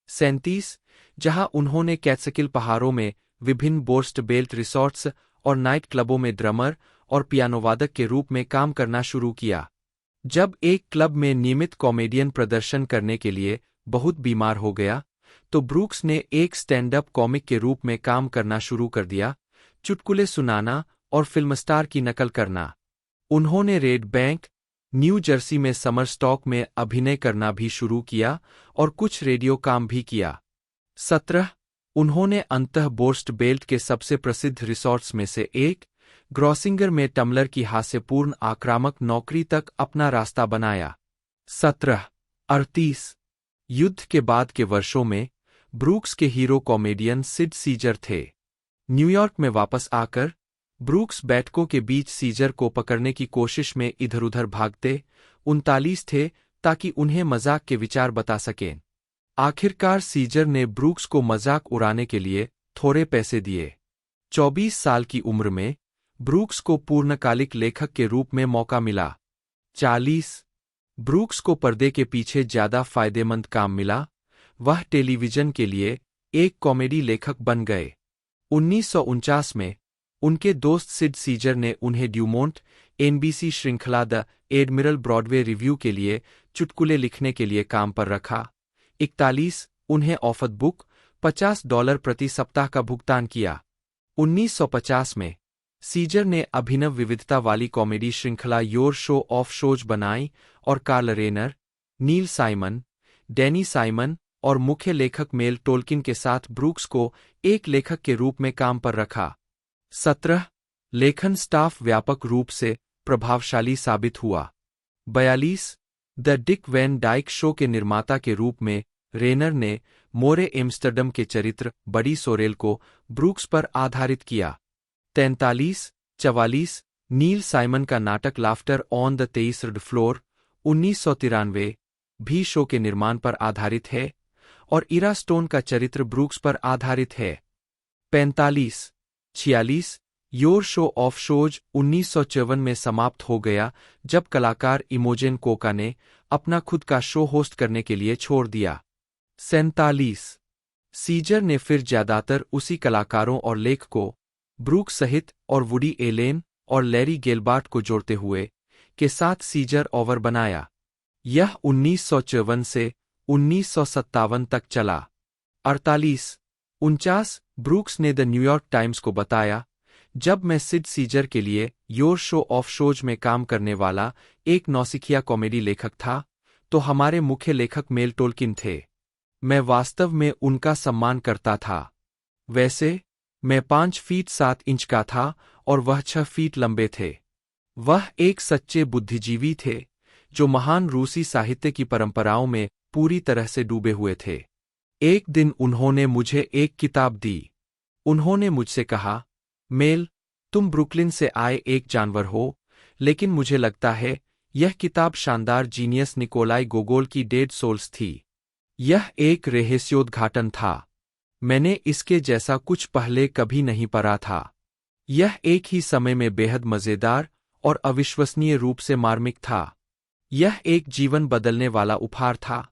37 जहां उन्होंने कैट्सकिल पहाड़ों में विभिन्न बोर्स्ट बेल्ट रिसॉर्ट्स और नाइट क्लबों में ड्रमर और पियानोवादक के रूप में काम करना शुरू किया। जब एक क्लब में नियमित कॉमेडियन प्रदर्शन करने के लिए बहुत बीमार हो गया, तो ब्रूक्स ने एक स्टैंड अप कॉमिक के रूप में काम करना शुरू कर दिया, चुटकुले सुनाना और फिल्म स्टार की नकल करना। उन्होंने रेड बैंक, न्यू जर्सी में समर स्टॉक में अभिनय करना भी शुरू किया और कुछ रेडियो काम भी किया। 17 उन्होंने अंतः बोर्स्ट बेल्ट के सबसे प्रसिद्ध रिसॉर्ट्स में से एक ग्रॉसिंगर में टम्बलर की हास्यपूर्ण आक्रामक नौकरी तक अपना रास्ता बनाया। 1738 युद्ध के बाद के वर्षों में ब्रूक्स के हीरो कॉमेडियन सिड सीजर थे। न्यूयॉर्क में वापस आकर ब्रूक्स बैठकों के बीच सीजर को पकड़ने की कोशिश में इधर-उधर भागते 39 थे ताकि उन्हें मजाक के विचार बता सकें। आखिरकार सीजर ने ब्रूक्स को मजाक उड़ाने के लिए थोड़े पैसे दिए। 24 साल की उम्र में ब्रूक्स को पूर्णकालिक लेखक के रूप में मौका मिला। 40 ब्रूक्स को पर्दे के पीछे ज्यादा फायदेमंद काम मिला। वह टेलीविजन के लिए एक कॉमेडी लेखक बन गए। 1949 में उनके दोस्त सिड सीजर ने उन्हें ड्यूमोंट एनबीसी श्रृंखला द एडमिरल ब्रॉडवे रिव्यू के लिए चुटकुले लिखने के लिए काम पर रखा। 41 उन्हें ऑफत बुक $50 प्रति सप्ताह का भुगतान किया। 1950 में सीजर ने अभिनव विविधता वाली कॉमेडी श्रृंखला योर शो ऑफ शोज बनाई और कार्ल रेनर, नील साइमन, डैनी साइमन और मुख्य लेखक मेल टोल्किन के साथ ब्रूक्स को एक लेखक के रूप में काम पर रखा। 17 लेखन स्टाफ व्यापक रूप से प्रभावशाली साबित हुआ। 42 the Dick Van Dyke show के निर्माता के रूप में रेनर ने मोरे एम्स्टर्डम के चरित्र बडी सोरेल को ब्रूक्स पर आधारित किया। 43 44 नील साइमन का नाटक laughter on the 23rd floor 1993 भी शो के निर्माण पर आधारित है और इरा स्टोन का चरित्र ब्रूक्स पर आधारित है। 45 46 योर शो ऑफ शोज 1954 में समाप्त हो गया जब कलाकार इमोजेन कोका ने अपना खुद का शो होस्ट करने के लिए छोड़ दिया। 47 सीजर ने फिर ज्यादातर उसी कलाकारों और लेखकों ब्रूक्स सहित और वुडी एलेन और लैरी गेलबार्ट को जोड़ते हुए के साथ सीजर ओवर बनाया। यह 1954 से 1957 तक चला। 4849 ब्रूक्स ने द न्यूयॉर्क टाइम्स को बताया, जब मैं सिड सीजर के लिए योर शो ऑफ शोज में काम करने वाला एक नौसिखिया कॉमेडी लेखक था, तो हमारे मुख्य लेखक मेल टोल्किन थे। मैं वास्तव में उनका सम्मान करता था। वैसे मैं 5 फीट 7 इंच का था और वह 6 फीट लंबे थे। वह एक सच्चे बुद्धिजीवी थे, जो महान रूसी साहित्य की परंपराओं में पूरी तरह से डूबे हुए थे। एक दिन उन्होंने मुझे एक किताब दी। उन्होंने मुझसे कहा, मेल, तुम ब्रुकलिन से आए एक जानवर हो, लेकिन मुझे लगता है यह किताब शानदार जीनियस निकोलाई गोगोल की डेड सोल्स थी। यह एक रहस्योद्घाटन था। मैंने इसके जैसा कुछ पहले कभी नहीं पढ़ा था। यह एक ही समय में बेहद मजेदार और अविश्वसनीय रूप से मार्मिक था। यह एक जीवन बदलने वाला उपहार था,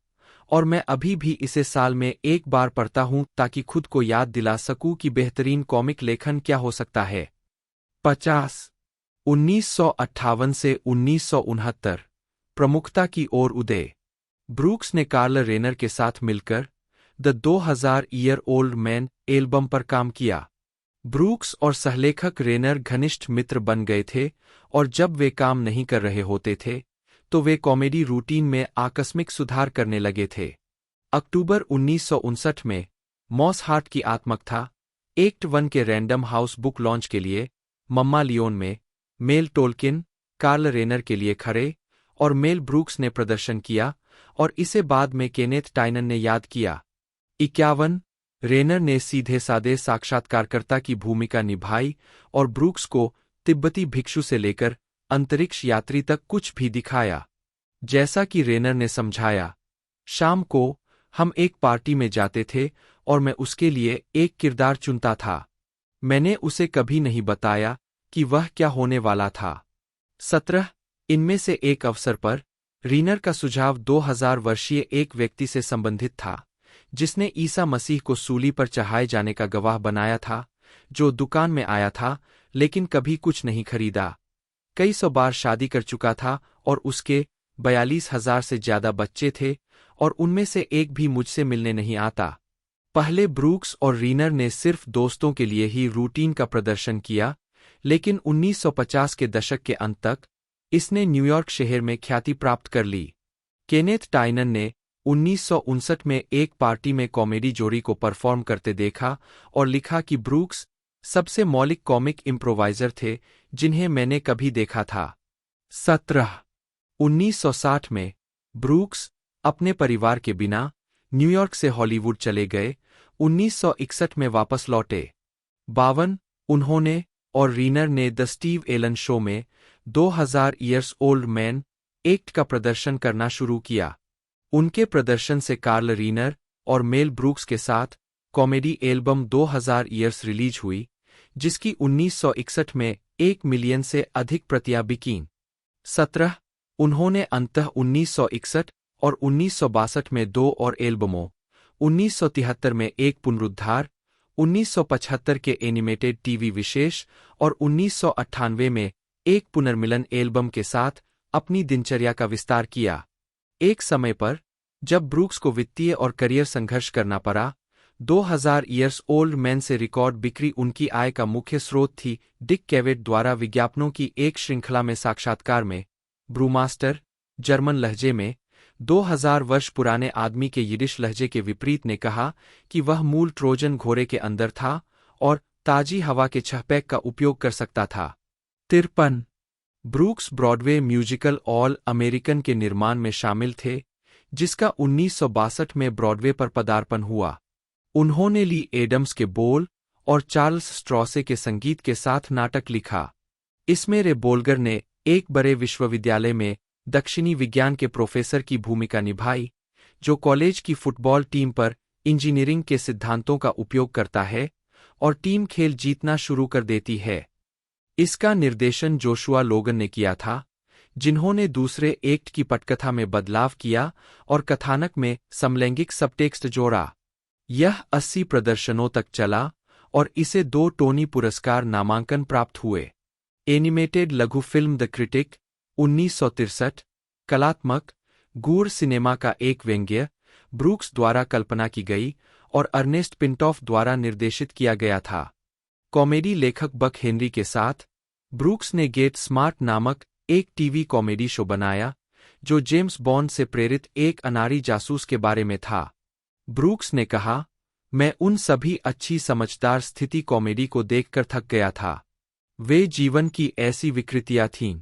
और मैं अभी भी इसे साल में एक बार पढ़ता हूं ताकि खुद को याद दिला सकूं कि बेहतरीन कॉमिक लेखन क्या हो सकता है। 50 1958 से 1969 प्रमुखता की ओर उदय। ब्रूक्स ने कार्ल रेनर के साथ मिलकर द 2000-ईयर-ओल्ड मैन एल्बम पर काम किया। ब्रूक्स और सहलेखक रेनर घनिष्ठ मित्र बन गए थे, और जब वे काम नहीं कर रहे होते थे तो वे कॉमेडी रूटीन में आकस्मिक सुधार करने लगे थे। अक्टूबर 1959 में मॉस हार्ट की आत्मकथा एक्ट 1 के रैंडम हाउस बुक लॉन्च के लिए मम्मा लियोन में मेल टोल्किन कार्ल रेनर के लिए खड़े, और मेल ब्रूक्स ने प्रदर्शन किया, और इसे बाद में केनेथ टाइनन ने याद किया। 51 रेनर ने सीधे सादे साक्षात्कारकर्ता की भूमिका निभाई और ब्रूक्स को तिब्बती भिक्षु से लेकर अंतरिक्ष यात्री तक कुछ भी दिखाया। जैसा कि रेनर ने समझाया, शाम को हम एक पार्टी में जाते थे और मैं उसके लिए एक किरदार चुनता था। मैंने उसे कभी नहीं बताया कि वह क्या होने वाला था। 17 इनमें से एक अवसर पर रीनर का सुझाव 2000 वर्षीय एक व्यक्ति से संबंधित था, जिसने ईसा मसीह को सूली पर चढ़ाए जाने का गवाह बनाया था, जो दुकान में आया था लेकिन कभी कुछ नहीं खरीदा। कई सौ बार शादी कर चुका था और उसके 42,000 से ज्यादा बच्चे थे, और उनमें से एक भी मुझसे मिलने नहीं आता। पहले ब्रूक्स और रीनर ने सिर्फ दोस्तों के लिए ही रूटीन का प्रदर्शन किया, लेकिन 1950 के दशक के अंत तक इसने न्यूयॉर्क शहर में ख्याति प्राप्त कर ली। केनेथ टाइनन ने 1959 में एक पार्टी में कॉमेडी जोड़ी को परफॉर्म करते देखा और लिखा कि ब्रूक्स सबसे मौलिक कॉमिक इम्प्रोवाइजर थे जिन्हें मैंने कभी देखा था। 17 1960 में ब्रूक्स अपने परिवार के बिना न्यूयॉर्क से हॉलीवुड चले गए। 1961 में वापस लौटे। 52 उन्होंने और रीनर ने द स्टीव एलन शो में 2000 ईयर्स ओल्ड मैन एक्ट का प्रदर्शन करना शुरू किया। उनके प्रदर्शन से कार्ल रीनर और मेल ब्रूक्स के साथ कॉमेडी एल्बम 2000 ईयर्स रिलीज हुई, जिसकी 1961 में 1 मिलियन से अधिक प्रतियां बिकीं। 17 उन्होंने अंततः 1961 और 1962 में 2 और एल्बमों, 1973 में एक पुनरुद्धार, 1975 के एनिमेटेड टीवी विशेष और 1998 में एक पुनर्मिलन एल्बम के साथ अपनी दिनचर्या का विस्तार किया। एक समय पर, जब ब्रूक्स को वित्तीय और करियर संघर्ष करना पड़ा, 2000 ईयर्स ओल्ड मैन से रिकॉर्ड बिक्री उनकी आय का मुख्य स्रोत थी। डिक कैवेट द्वारा विज्ञापनों की एक श्रृंखला में साक्षात्कार में ब्रूमास्टर, जर्मन लहजे में 2000 वर्ष पुराने आदमी के यिडिश लहजे के विपरीत ने कहा कि वह मूल ट्रोजन घोड़े के अंदर था और ताजी हवा के छहपैक का उपयोग कर सकता था। 53 Brooks Broadway musical all American के निर्माण में शामिल थे, जिसका 1962 में ब्रॉडवे पर पदार्पण हुआ। उन्होंने ली एडम्स के बोल और चार्ल्स स्ट्रॉसे के संगीत के साथ नाटक लिखा। इसमें रे बोल्गर ने एक बड़े विश्वविद्यालय में दक्षिणी विज्ञान के प्रोफेसर की भूमिका निभाई, जो कॉलेज की फुटबॉल टीम पर इंजीनियरिंग के सिद्धांतों का उपयोग करता है और टीम खेल जीतना शुरू कर देती है। इसका निर्देशन जोशुआ लोगन ने किया था, जिन्होंने दूसरे एक्ट की पटकथा में बदलाव किया और कथानक में समलैंगिक सबटेक्स्ट जोड़ा। यह 80 प्रदर्शनों तक चला और इसे 2 टोनी पुरस्कार नामांकन प्राप्त हुए। एनिमेटेड लघु फिल्म द क्रिटिक 1963 कलात्मक गूढ़ सिनेमा का एक व्यंग्य ब्रूक्स द्वारा कल्पना की गई और अर्नेस्ट पिंटॉफ द्वारा निर्देशित किया गया था। कॉमेडी लेखक बक हेनरी के साथ ब्रूक्स ने गेट स्मार्ट नामक एक टीवी कॉमेडी शो बनाया, जो जेम्स बॉन्ड से प्रेरित एक अनाड़ी जासूस के बारे में था। ब्रूक्स ने कहा, मैं उन सभी अच्छी समझदार स्थिति कॉमेडी को देखकर थक गया था। वे जीवन की ऐसी विकृतियां थीं।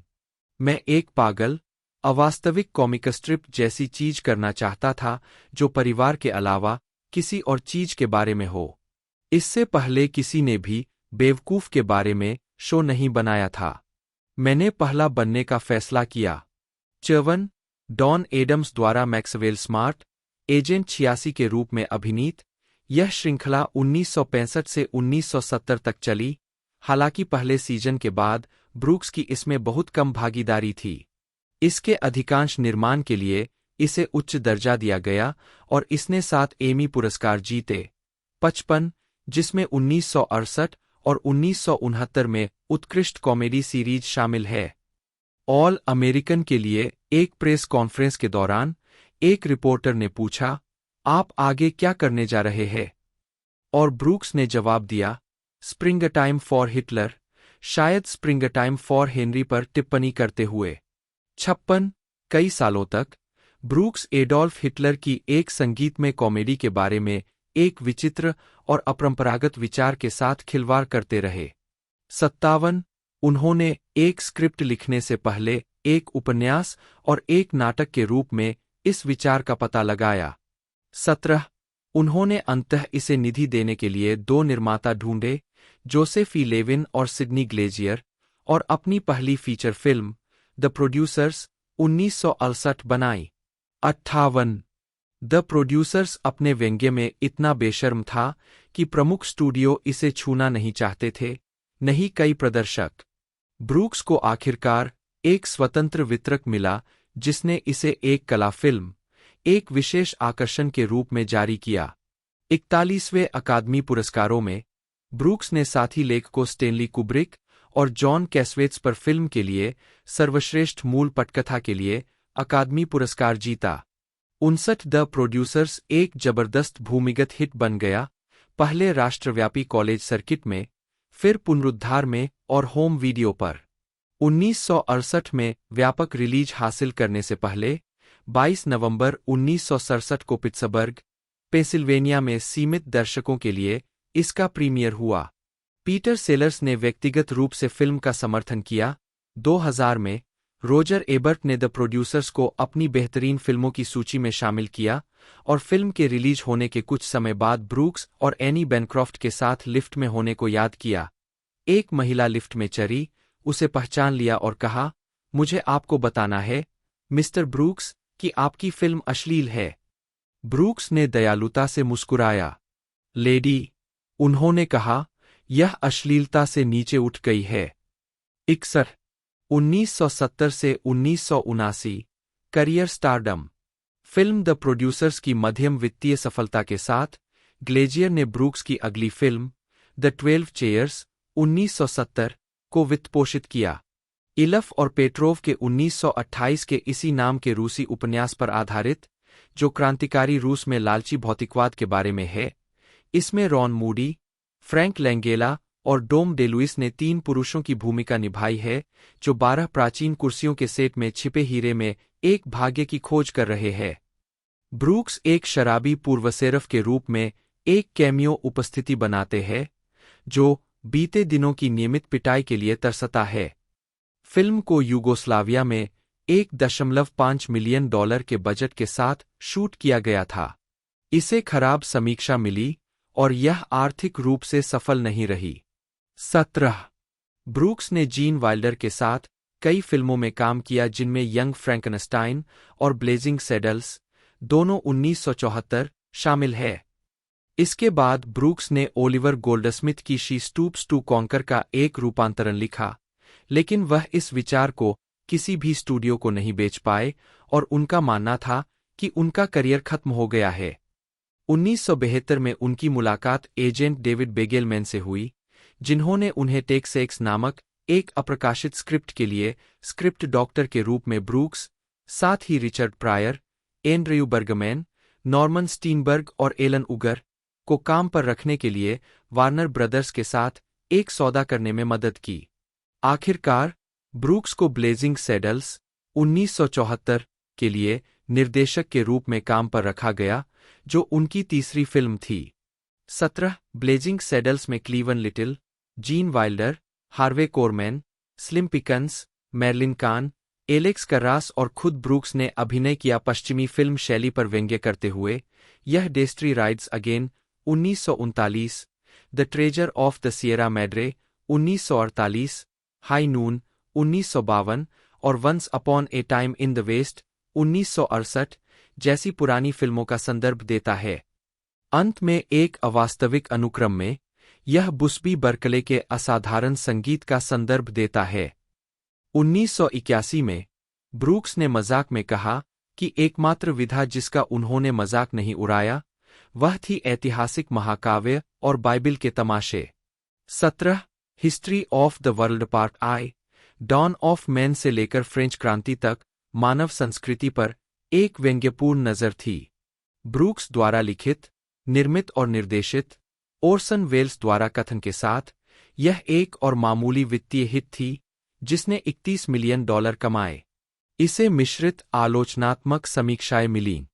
मैं एक पागल, अवास्तविक कॉमिक स्ट्रिप जैसी चीज करना चाहता था जो परिवार के अलावा किसी और चीज के बारे में हो। इससे पहले किसी ने भी बेवकूफ के बारे में शो नहीं बनाया था। मैंने पहला बनने का फैसला किया। चवन, डॉन एडम्स द्वारा मैक्सवेल स्मार्ट, एजेंट 86 के रूप में अभिनीत, यह श्रृंखला 1965 से 1970 तक चली। हालांकि पहले सीजन के बाद ब्रूक्स की इसमें बहुत कम भागीदारी थी। इसके अधिकांश निर्माण के लिए इसे उच्च दर्जा दिया गया और इसने 7 एमी पुरस्कार जीते। 55, जिसमें 1968 और 1969 में उत्कृष्ट कॉमेडी सीरीज शामिल है। ऑल अमेरिकन के लिए एक प्रेस कॉन्फ्रेंस के दौरान एक रिपोर्टर ने पूछा, आप आगे क्या करने जा रहे हैं? और ब्रूक्स ने जवाब दिया, स्प्रिंग टाइम फॉर हिटलर, शायद स्प्रिंग टाइम फॉर हेनरी पर टिप्पणी करते हुए। 56, कई सालों तक ब्रूक्स एडोल्फ हिटलर की एक संगीतमय कॉमेडी के बारे में एक विचित्र और अपरंपरागत विचार के साथ खिलवाड़ करते रहे। 57, उन्होंने एक स्क्रिप्ट लिखने से पहले एक उपन्यास और एक नाटक के रूप में इस विचार का पता लगाया। 17, उन्होंने अंततः इसे निधि देने के लिए 2 निर्माता ढूंढे, जोसेफी लेविन और सिडनी ग्लेजियर, और अपनी पहली फीचर फिल्म द प्रोड्यूसर्स 1968 बनाई। 58, द प्रोड्यूसर्स अपने व्यंग्य में इतना बेशर्म था कि प्रमुख स्टूडियो इसे छूना नहीं चाहते थे, नहीं कई प्रदर्शक। ब्रूक्स को आखिरकार एक स्वतंत्र वितरक मिला जिसने इसे एक कला फिल्म, एक विशेष आकर्षण के रूप में जारी किया। 41वें अकादमी पुरस्कारों में ब्रूक्स ने साथी लेखकों स्टेनली कुब्रिक और जॉन कैसवेट्स पर फिल्म के लिए सर्वश्रेष्ठ मूल पटकथा के लिए अकादमी पुरस्कार जीता। 59, द प्रोड्यूसर्स एक जबरदस्त भूमिगत हिट बन गया, पहले राष्ट्रव्यापी कॉलेज सर्किट में, फिर पुनरुद्धार में और होम वीडियो पर। 1968 में व्यापक रिलीज हासिल करने से पहले 22 नवंबर 1967 को पिट्सबर्ग, पेंसिल्वेनिया में सीमित दर्शकों के लिए इसका प्रीमियर हुआ। पीटर सेलर्स ने व्यक्तिगत रूप से फिल्म का समर्थन किया। 2000 में रोजर एबर्ट ने द प्रोड्यूसर्स को अपनी बेहतरीन फिल्मों की सूची में शामिल किया और फिल्म के रिलीज होने के कुछ समय बाद ब्रूक्स और एनी बेनक्रॉफ्ट के साथ लिफ्ट में होने को याद किया। एक महिला लिफ्ट में चढ़ी, उसे पहचान लिया और कहा, मुझे आपको बताना है, मिस्टर ब्रूक्स, कि आपकी फिल्म अश्लील है। ब्रूक्स ने दयालुता से मुस्कुराया। लेडी, उन्होंने कहा, यह अश्लीलता से नीचे उठ गई है। 61, 1970 से 1979, career stardom. Film the producers की मध्यम वित्तीय सफलता के साथ ग्लेजियर ने ब्रूक्स की अगली फिल्म द 12 चेयर्स 1970 को वित्तपोषित किया। इलफ और पेट्रोव के 1928 के इसी नाम के रूसी उपन्यास पर आधारित, जो क्रांतिकारी रूस में लालची भौतिकवाद के बारे में है। इसमें रॉन मूडी, फ्रैंक लैंगेला और डोम डेलुइस ने 3 पुरुषों की भूमिका निभाई है, जो 12 प्राचीन कुर्सियों के सेट में छिपे हीरे में एक भाग्य की खोज कर रहे हैं। ब्रूक्स एक शराबी पूर्वसेरफ के रूप में एक कैमियो उपस्थिति बनाते हैं, जो बीते दिनों की नियमित पिटाई के लिए तरसता है। फिल्म को यूगोस्लाविया में $1.5 मिलियन के बजट के साथ शूट किया गया था। इसे खराब समीक्षा मिली और यह आर्थिक रूप से सफल नहीं रही। 17, ब्रूक्स ने जीन वाइल्डर के साथ कई फिल्मों में काम किया, जिनमें यंग फ्रैंकनस्टाइन और ब्लेजिंग सैडल्स, दोनों 1974, शामिल है। इसके बाद ब्रूक्स ने ओलिवर गोल्डस्मिथ की शी स्टूप्स टू कॉन्कर का एक रूपांतरण लिखा, लेकिन वह इस विचार को किसी भी स्टूडियो को नहीं बेच पाए और उनका मानना था कि उनका करियर खत्म हो गया है। 1972 में उनकी मुलाकात एजेंट डेविड बेगेलमैन से हुई, जिन्होंने उन्हें टेक सेक्स नामक एक अप्रकाशित स्क्रिप्ट के लिए स्क्रिप्ट डॉक्टर के रूप में ब्रूक्स, साथ ही Richard Pryor, Andrew Bergman, Norman Steinberg और एलन उगर को काम पर रखने के लिए वार्नर ब्रदर्स के साथ एक सौदा करने में मदद की। आखिरकार ब्रूक्स को ब्लेजिंग सैडल्स 1974 के लिए निर्देशक के रूप में काम पर रखा गया, जो उनकी तीसरी फिल्म थी। 17 ब्लेजिंग सैडल्स में Cleavon Little, Gene Wilder, Harvey Korman, Slim Pickens, Madeline Kahn, Alex Karras और खुद ब्रूक्स ने अभिनय किया। पश्चिमी फिल्म शैली पर व्यंग्य करते हुए यह Destry Rides Again 1939, the Treasure of the Sierra Madre 1948, High Noon 1952 और Once Upon a Time in the West 1968 जैसी पुरानी फिल्मों का संदर्भ देता है। अंत में एक अवास्तविक अनुक्रम में यह बुस्बी बर्कले के असाधारण संगीत का संदर्भ देता है। 1981 में ब्रूक्स ने मजाक में कहा कि एकमात्र विधा जिसका उन्होंने मजाक नहीं उड़ाया वह थी ऐतिहासिक महाकाव्य और बाइबिल के तमाशे। 17 history of the world part I, dawn of man से लेकर फ्रेंच क्रांति तक मानव संस्कृति पर एक व्यंग्यपूर्ण नज़र थी। ब्रूक्स द्वारा लिखित, निर्मित और निर्देशित, ओरसन वेल्स द्वारा कथन के साथ यह एक और मामूली वित्तीय हिट थी जिसने $31 मिलियन कमाए। इसे मिश्रित आलोचनात्मक समीक्षाएं मिलीं।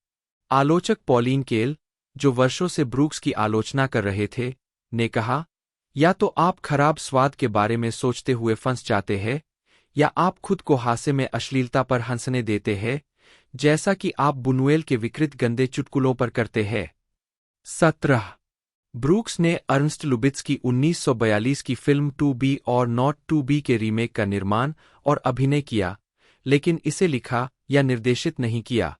आलोचक पॉलिन केल, जो वर्षों से ब्रूक्स की आलोचना कर रहे थे, ने कहा, या तो आप खराब स्वाद के बारे में सोचते हुए फंस जाते हैं या आप खुद को हास्य में अश्लीलता पर हंसने देते हैं, जैसा कि आप बुनुएल के विकृत गंदे चुटकुलों पर करते हैं। 17 ब्रूक्स ने अर्नस्ट लुबित्स की 1942 की फिल्म टू बी और नॉट टू बी के रीमेक का निर्माण और अभिनय किया, लेकिन इसे लिखा या निर्देशित नहीं किया।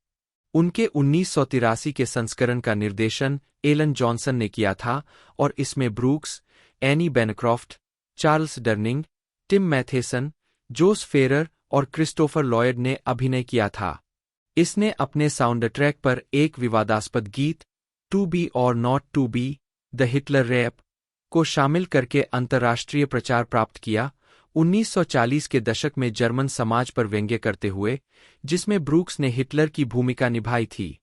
उनके 1983 के संस्करण का निर्देशन एलन जॉनसन ने किया था और इसमें Brooks, Anne Bancroft, Charles Durning, Tim Matheson, Jose Ferrer और क्रिस्टोफर लॉयड ने अभिनय किया था। इसने अपने साउंड ट्रैक पर एक विवादास्पद गीत टू बी और not to be, the Hitler rap, को शामिल करके अंतर्राष्ट्रीय प्रचार प्राप्त किया। 1940 के दशक में जर्मन समाज पर व्यंग्य करते हुए, जिसमें ब्रूक्स ने हिटलर की भूमिका निभाई थी।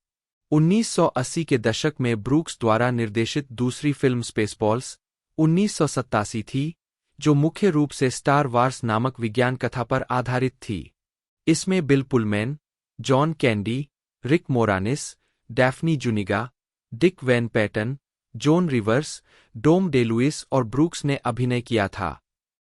1980 के दशक में ब्रूक्स द्वारा निर्देशित दूसरी फिल्म स्पेसबॉल्स 1987 थी, जो मुख्य रूप से स्टार वार्स नामक विज्ञान कथा पर आधारित थी। इसमें Bill Pullman, John Candy, Rick Moranis, Daphne Zuniga, Dick Van Patten, Joan Rivers, Dom DeLuise और ब्रूक्स ने अभिनय किया था।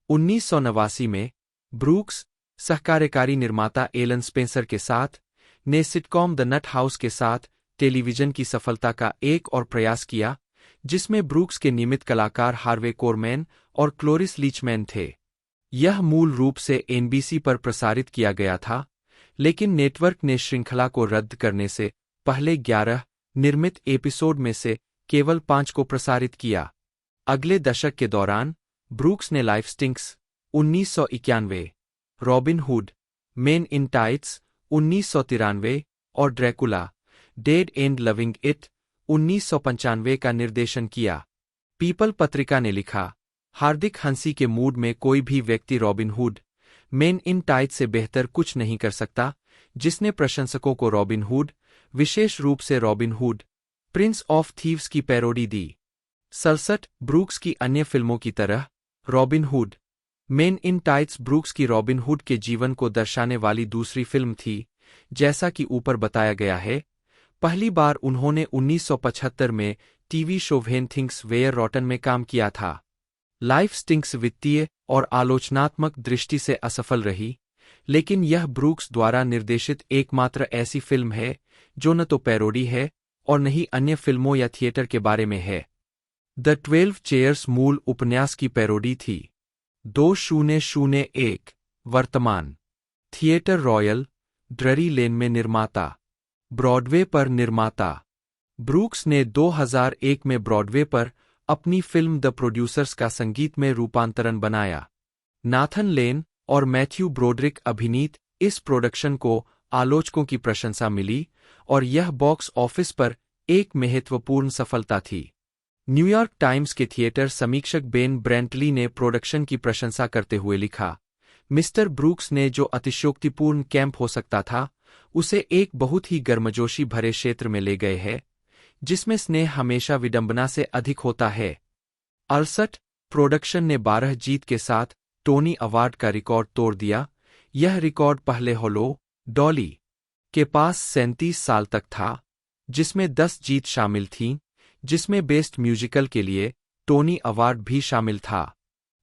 1989 में ब्रूक्स सहकार्यकारी निर्माता एलन स्पेंसर के साथ ने सिटकॉम द नट हाउस के साथ टेलीविजन की सफलता का एक और प्रयास किया, जिसमें ब्रूक्स के नियमित कलाकार हार्वे कोरमैन और क्लोरिस लीचमैन थे। यह मूल रूप से एनबीसी पर प्रसारित किया गया था, लेकिन नेटवर्क ने श्रृंखला को रद्द करने से पहले 11 निर्मित एपिसोड में से केवल 5 को प्रसारित किया। अगले दशक के दौरान ब्रूक्स ने Life Stinks 1991, Robin Hood, Men in Tights 1993 और Dracula, dead and loving it 1995 का निर्देशन किया। पीपल पत्रिका ने लिखा, हार्दिक हंसी के मूड में कोई भी व्यक्ति robin Hood, Men in tights से बेहतर कुछ नहीं कर सकता, जिसने प्रशंसकों को रॉबिन हुड, विशेष रूप से robin hood, Prince of thieves की पैरोडी दी। 67 ब्रूक्स की अन्य फिल्मों की तरह robin Hood, Men in tights Brooks की रॉबिन हुड के जीवन को दर्शाने वाली दूसरी फिल्म थी। जैसा कि ऊपर बताया गया है, पहली बार उन्होंने 1975 में TV show when things were rotten में काम किया था। लाइफ स्टिंक्स वित्तीय और आलोचनात्मक दृष्टि से असफल रही, लेकिन यह ब्रूक्स द्वारा निर्देशित एकमात्र ऐसी फिल्म है जो न तो पैरोडी है और न ही अन्य फिल्मों या थिएटर के बारे में है। द 12 चेयर्स मूल उपन्यास की पैरोडी थी। 2001 वर्तमान थिएटर रॉयल, ड्ररी लेन में निर्माता, ब्रॉडवे पर निर्माता। ब्रूक्स ने 2001 में ब्रॉडवे पर अपनी फिल्म द प्रोड्यूसर्स का संगीत में रूपांतरण बनाया। नाथन लेन और मैथ्यू ब्रोड्रिक अभिनीत इस प्रोडक्शन को आलोचकों की प्रशंसा मिली और यह बॉक्स ऑफिस पर एक महत्वपूर्ण सफलता थी। न्यूयॉर्क टाइम्स के थिएटर समीक्षक बेन ब्रेंटली ने प्रोडक्शन की प्रशंसा करते हुए लिखा, मिस्टर ब्रूक्स ने जो अतिशयोक्तिपूर्ण कैंप हो सकता था, उसे एक बहुत ही गर्मजोशी भरे क्षेत्र में ले गए हैं। जिसमें स्नेह हमेशा विडंबना से अधिक होता है। 68 प्रोडक्शन ने 12 जीत के साथ टोनी अवार्ड का रिकॉर्ड तोड़ दिया। यह रिकॉर्ड पहले होलो डॉली के पास 37 साल तक था, जिसमें 10 जीत शामिल थीं, जिसमें बेस्ट म्यूजिकल के लिए टोनी अवार्ड भी शामिल था।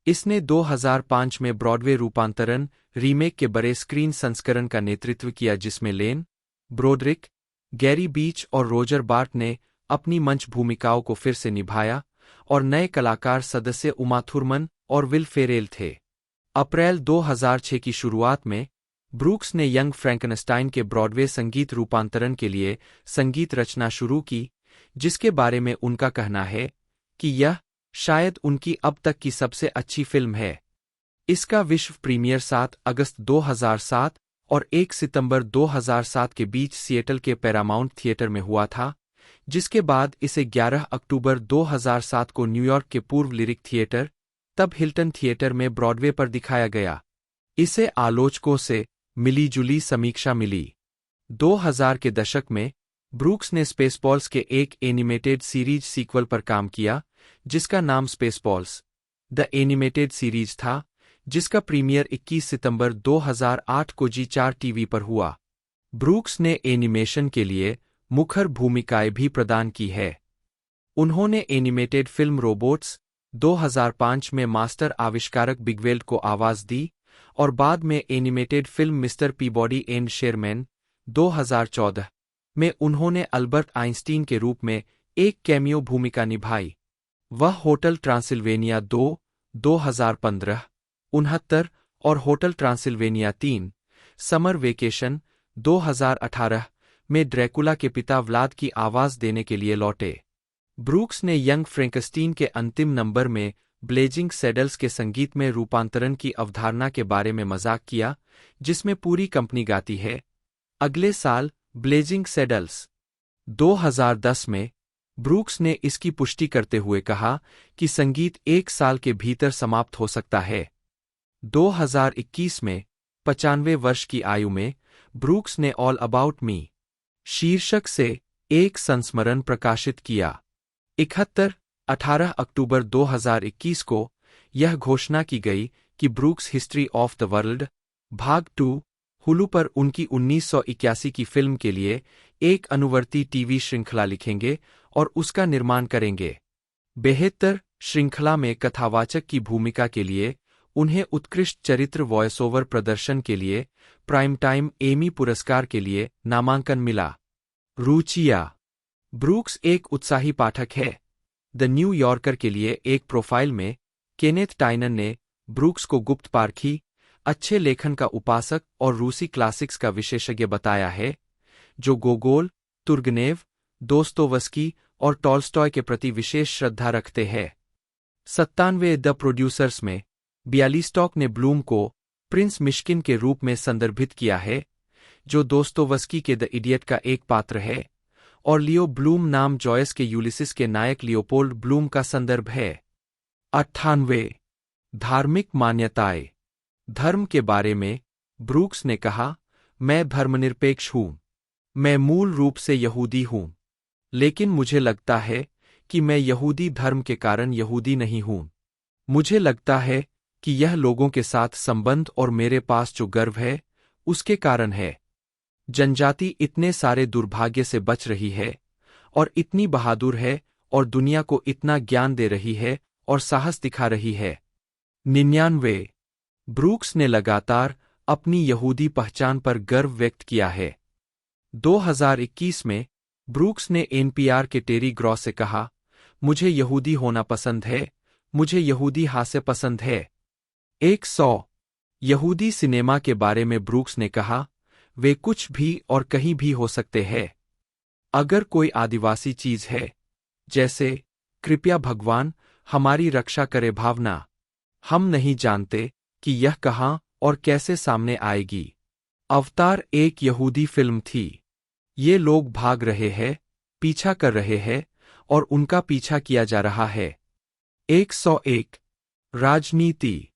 इसने 2005 में ब्रॉडवे रूपांतरण रीमेक के बड़े स्क्रीन संस्करण का नेतृत्व किया, जिसमें लेन ब्रोडरिक, गैरी बीच और रोजर बार्ट ने अपनी मंच भूमिकाओं को फिर से निभाया और नए कलाकार सदस्य उमा थुरमन और विल फेरेल थे। अप्रैल 2006 की शुरुआत में ब्रूक्स ने यंग फ्रैंकनस्टाइन के ब्रॉडवे संगीत रूपांतरण के लिए संगीत रचना शुरू की, जिसके बारे में उनका कहना है कि यह शायद उनकी अब तक की सबसे अच्छी फिल्म है। इसका विश्व प्रीमियर 7 अगस्त 2007 और 1 सितंबर 2007 के बीच सिएटल के पैरामाउंट थिएटर में हुआ था, जिसके बाद इसे 11 अक्टूबर 2007 को न्यूयॉर्क के पूर्व लिरिक थिएटर, तब हिल्टन थिएटर में ब्रॉडवे पर दिखाया गया। इसे आलोचकों से मिली-जुली समीक्षा मिली। 2000 के दशक में ब्रूक्स ने स्पेसबॉल्स के एक एनिमेटेड सीरीज सीक्वल पर काम किया, जिसका नाम स्पेसबॉल्स द एनिमेटेड सीरीज था, जिसका प्रीमियर 21 सितंबर 2008 को जी4 टीवी पर हुआ। ब्रूक्स ने एनिमेशन के लिए मुखर भूमिकाएं भी प्रदान की है। उन्होंने एनिमेटेड फिल्म रोबोट्स 2005 में मास्टर आविष्कारक बिगवेल्ड को आवाज दी और बाद में animated film mister Peabody and Sherman 2014 में उन्होंने अल्बर्ट आइंस्टीन के रूप में एक कैमियो भूमिका निभाई। वह होटल ट्रांसिल्वेनिया 2 2015 69 और होटल ट्रांसिल्वेनिया 3 समर वेकेशन 2018 में ड्रैकुला के पिता व्लाद की आवाज देने के लिए लौटे। ब्रूक्स ने यंग फ्रैंकस्टीन के अंतिम नंबर में ब्लेजिंग सैडल्स के संगीत में रूपांतरण की अवधारणा के बारे में मजाक किया, जिसमें पूरी कंपनी गाती है। अगले साल ब्लेजिंग सैडल्स 2010 में ब्रूक्स ने इसकी पुष्टि करते हुए कहा कि संगीत 1 साल के भीतर समाप्त हो सकता है। 2021 में 95 वर्ष की आयु में ब्रूक्स ने ऑल अबाउट मी शीर्षक से एक संस्मरण प्रकाशित किया। 18 अक्टूबर 2021 को यह घोषणा की गई कि Brooks history of the world भाग 2 हुलू पर उनकी 1981 की फिल्म के लिए एक अनुवर्ती टीवी श्रृंखला लिखेंगे और उसका निर्माण करेंगे। बेहतर श्रृंखला में कथावाचक की भूमिका के लिए उन्हें उत्कृष्ट चरित्र वॉयस ओवर प्रदर्शन के लिए प्राइम टाइम एमी पुरस्कार के लिए नामांकन मिला। रुचिया ब्रूक्स एक उत्साही पाठक है। द न्यू यॉर्कर के लिए एक प्रोफाइल में केनेथ टाइनन ने ब्रूक्स को गुप्त पारखी, अच्छे लेखन का उपासक और रूसी क्लासिक्स का विशेषज्ञ बताया है, जो गोगोल, तुर्गनेव, दोस्तोवस्की और टॉल्स्टॉय के प्रति विशेष श्रद्धा रखते हैं। 97 द प्रोड्यूसर्स में बियालीस्टॉक ने ब्लूम को प्रिंस मिश्किन के रूप में संदर्भित किया है, जो दोस्तोवस्की के द इडियट का एक पात्र है, और लियो ब्लूम नाम जॉयस के यूलिसिस के नायक लियोपोल्ड ब्लूम का संदर्भ है। 98 धार्मिक मान्यताएं। धर्म के बारे में ब्रूक्स ने कहा, मैं धर्मनिरपेक्ष हूं। मैं मूल रूप से यहूदी हूं, लेकिन मुझे लगता है कि मैं यहूदी धर्म के कारण यहूदी नहीं हूं। मुझे लगता है कि यह लोगों के साथ संबंध और मेरे पास जो गर्व है, उसके कारण है। जनजाति इतने सारे दुर्भाग्य से बच रही है और इतनी बहादुर है और दुनिया को इतना ज्ञान दे रही है और साहस दिखा रही है। 99 ब्रूक्स ने लगातार अपनी यहूदी पहचान पर गर्व व्यक्त किया है। 2021 में ब्रूक्स ने एनपीआर के टेरी ग्रॉस से कहा, मुझे यहूदी होना पसंद है, मुझे यहूदी हास्य पसंद है। 100 यहूदी सिनेमा के बारे में ब्रूक्स ने कहा, वे कुछ भी और कहीं भी हो सकते हैं। अगर कोई आदिवासी चीज है, जैसे कृपया भगवान हमारी रक्षा करे भावना, हम नहीं जानते कि यह कहां और कैसे सामने आएगी। अवतार एक यहूदी फिल्म थी। ये लोग भाग रहे हैं, पीछा कर रहे हैं और उनका पीछा किया जा रहा है। 101 राजनीति।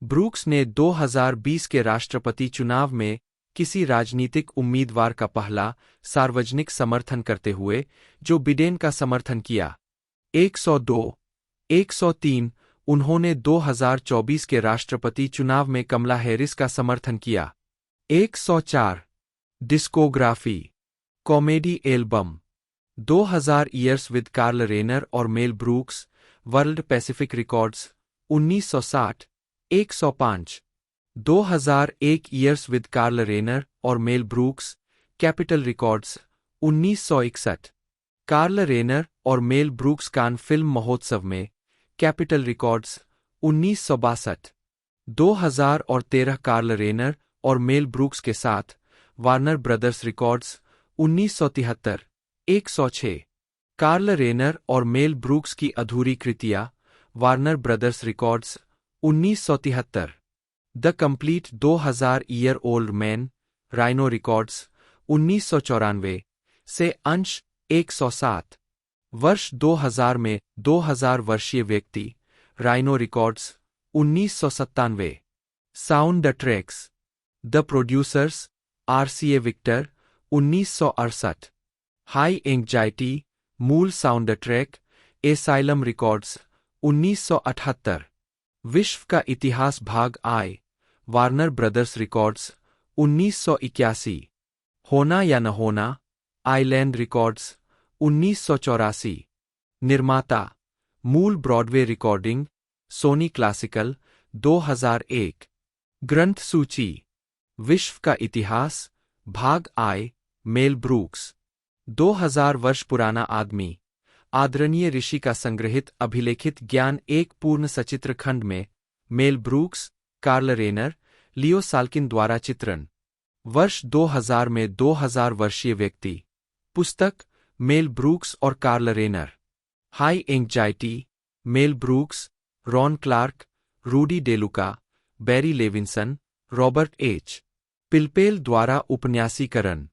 ब्रूक्स ने 2020 के राष्ट्रपति चुनाव में किसी राजनीतिक उम्मीदवार का पहला सार्वजनिक समर्थन करते हुए जो बिडेन का समर्थन किया। 102, 103 उन्होंने 2024 के राष्ट्रपति चुनाव में कमला हैरिस का समर्थन किया। 104 discography comedy album 2000 years with Carl Reiner और Mel Brooks World Pacific Records 1960। 105 2001 years with Carl Reiner और Mel Brooks Capitol Records 1961। Carl Reiner और मेल ब्रूक्स कान फिल्म महोत्सव में कैपिटल रिकॉर्ड्स 1962। 2013 कार्ल रेनर और Mel Brooks के साथ Warner brothers records 1973। 106 Karl Reiner और Mel Brooks की अधूरी कृतियां Warner brothers records 1973। The complete 2000 year old man rhino records 1994 से अंश 107 वर्ष 2000 में 2000 वर्षीय व्यक्ति Rhino records 1997। Sound the tracks the producers RCA Victor 1968। High anxiety मूल साउंड ट्रैक एसाइलम रिकॉर्ड्स 1978। विश्व का इतिहास भाग I वार्नर ब्रदर्स रिकॉर्ड्स 1981। होना या न होना आइलैंड रिकॉर्ड्स 1984। निर्माता मूल ब्रॉडवे रिकॉर्डिंग सोनी क्लासिकल 2001। ग्रंथ सूची विश्व का इतिहास भाग I मेल ब्रूक्स 2000 वर्ष पुराना आदमी आदरणीय ऋषि का संग्रहित अभिलेखित ज्ञान एक पूर्ण सचित्र खंड में Mel Brooks Carl Reiner Leo Salkin द्वारा चित्रण वर्ष 2000 में 2000 वर्षीय व्यक्ति पुस्तक मेल ब्रूक्स और Carl Reiner. High Anxiety Mel Brooks Ron Clark Rudy DeLuca Barry Levinson Robert H Pilpel द्वारा उपन्यासीकरण।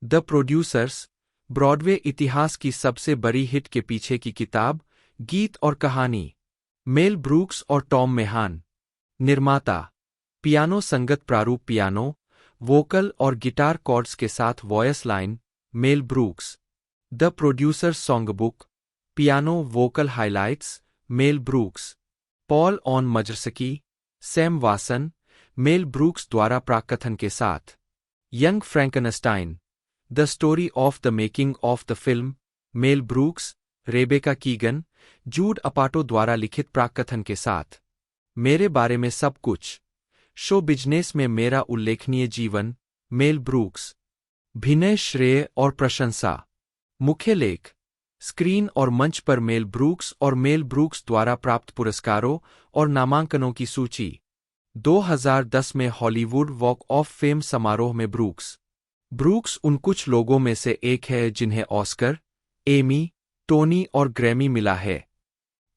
द प्रोड्यूसर्स ब्रॉडवे इतिहास की सबसे बड़ी हिट के पीछे की किताब गीत और कहानी मेल ब्रूक्स और टॉम मेहान। निर्माता पियानो संगत प्रारूप पियानो वोकल और गिटार कॉर्ड्स के साथ voice line Mel Brooks. The Producers song book piano vocal highlights Mel Brooks. Paul on Mazursky Sam Wasson Mel Brooks द्वारा प्राकथन के साथ। Young Frankenstein the story of the making of the film Mel Brooks Rebecca Keegan Judd Apatow द्वारा लिखित प्राकथन के साथ। मेरे बारे में सब कुछ शो बिजनेस में मेरा उल्लेखनीय जीवन मेल ब्रूक्स। भिनय श्रेय और प्रशंसा मुख्य लेख स्क्रीन और मंच पर मेल ब्रूक्स और मेल ब्रूक्स द्वारा प्राप्त पुरस्कारों और नामांकनों की सूची। 2010 में हॉलीवुड वॉक ऑफ फेम समारोह में ब्रूक्स उन कुछ लोगों में से एक है जिन्हें ऑस्कर एमी टोनी और ग्रैमी मिला है।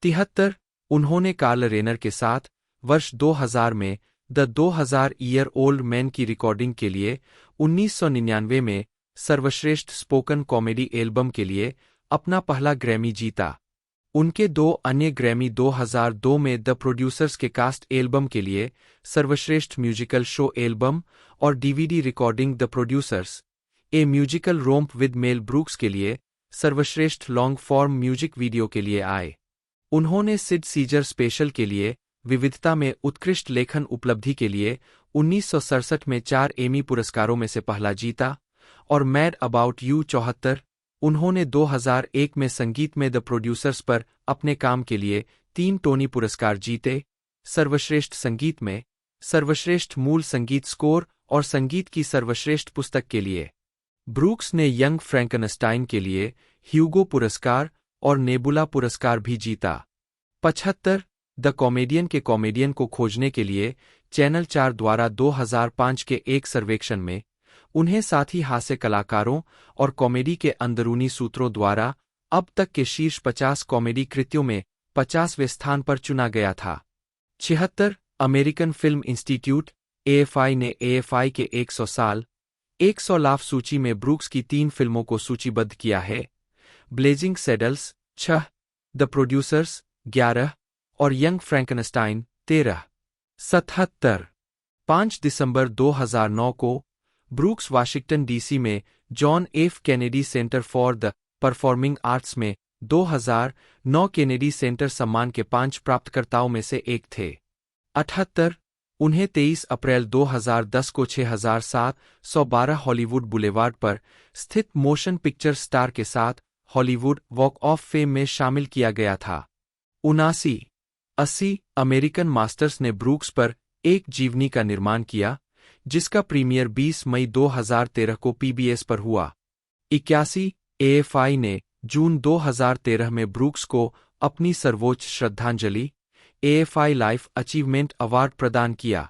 73 उन्होंने कार्ल रेनर के साथ वर्ष 2000 में द 2000 ईयर ओल्ड मैन की रिकॉर्डिंग के लिए 1999 में सर्वश्रेष्ठ स्पोकन कॉमेडी एल्बम के लिए अपना पहला ग्रैमी जीता। उनके दो अन्य ग्रैमी 2002 में द प्रोड्यूसर्स के कास्ट एल्बम के लिए सर्वश्रेष्ठ म्यूजिकल शो एल्बम और DVD recording the Producers a musical romp with Mel Brooks के लिए सर्वश्रेष्ठ लॉन्ग फॉर्म म्यूजिक वीडियो के लिए आए। उन्होंने सिड सीजर स्पेशल के लिए विविधता में उत्कृष्ट लेखन उपलब्धि के लिए 1967 में 4 एमी पुरस्कारों में से पहला जीता और मैड अबाउट यू 74 उन्होंने 2001 में संगीत में द प्रोड्यूसर्स पर अपने काम के लिए 3 टोनी पुरस्कार जीते, सर्वश्रेष्ठ संगीत में, सर्वश्रेष्ठ मूल संगीत स्कोर और संगीत की सर्वश्रेष्ठ पुस्तक के लिए। ब्रूक्स ने यंग फ्रैंकनस्टाइन के लिए ह्यूगो पुरस्कार और नेबुला पुरस्कार भी जीता। 75 द कॉमेडियन के कॉमेडियन को खोजने के लिए चैनल 4 द्वारा 2005 के एक सर्वेक्षण में उन्हें साथी हास्य कलाकारों और कॉमेडी के अंदरूनी सूत्रों द्वारा अब तक के शीर्ष 50 कॉमेडी कृतियों में 50वें स्थान पर चुना गया था। 76 अमेरिकन फिल्म इंस्टीट्यूट AFI ने AFI के 100 साल 100 लाफ सूची में ब्रूक्स की 3 फिल्मों को सूचीबद्ध किया है। ब्लेजिंग सैडल्स 6, द प्रोड्यूसर्स 11 और यंग फ्रैंकनस्टाइन 13। 77 5 दिसंबर 2009 को ब्रूक्स वाशिंगटन डीसी में John F Kennedy centre for the performing arts में 2009 कैनेडी सेंटर सम्मान के 5 प्राप्तकर्ताओं में से एक थे। 78 उन्हें 23 अप्रैल 2010 को 6712 हॉलीवुड बुलेवार्ड पर स्थित मोशन पिक्चर स्टार के साथ हॉलीवुड वॉक ऑफ फेम में शामिल किया गया था। 79-80 अमेरिकन मास्टर्स ने ब्रूक्स पर एक जीवनी का निर्माण किया, जिसका प्रीमियर 20 मई 2013 को पीबीएस पर हुआ। 81 एएफआई ने जून 2013 में ब्रूक्स को अपनी सर्वोच्च श्रद्धांजलि एएफआई लाइफ अचीवमेंट अवार्ड प्रदान किया।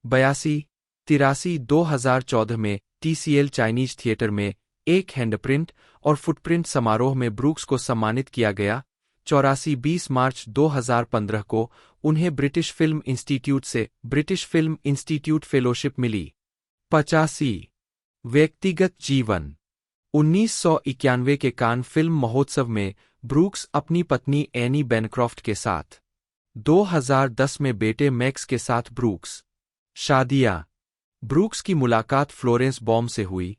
82-83 2014 में टीसीएल चाइनीज थिएटर में एक हैंडप्रिंट और फुटप्रिंट समारोह में ब्रूक्स को सम्मानित किया गया। 84-20 मार्च 2015 को उन्हें ब्रिटिश फिल्म इंस्टीट्यूट से ब्रिटिश फिल्म इंस्टीट्यूट फेलोशिप मिली। 85 व्यक्तिगत जीवन 1991 के कान फिल्म महोत्सव में ब्रूक्स अपनी पत्नी एनी बैनक्रॉफ्ट के साथ। 2010 में बेटे मैक्स के साथ ब्रूक्स। शादियां ब्रूक्स की मुलाकात फ्लोरेंस बॉम से हुई।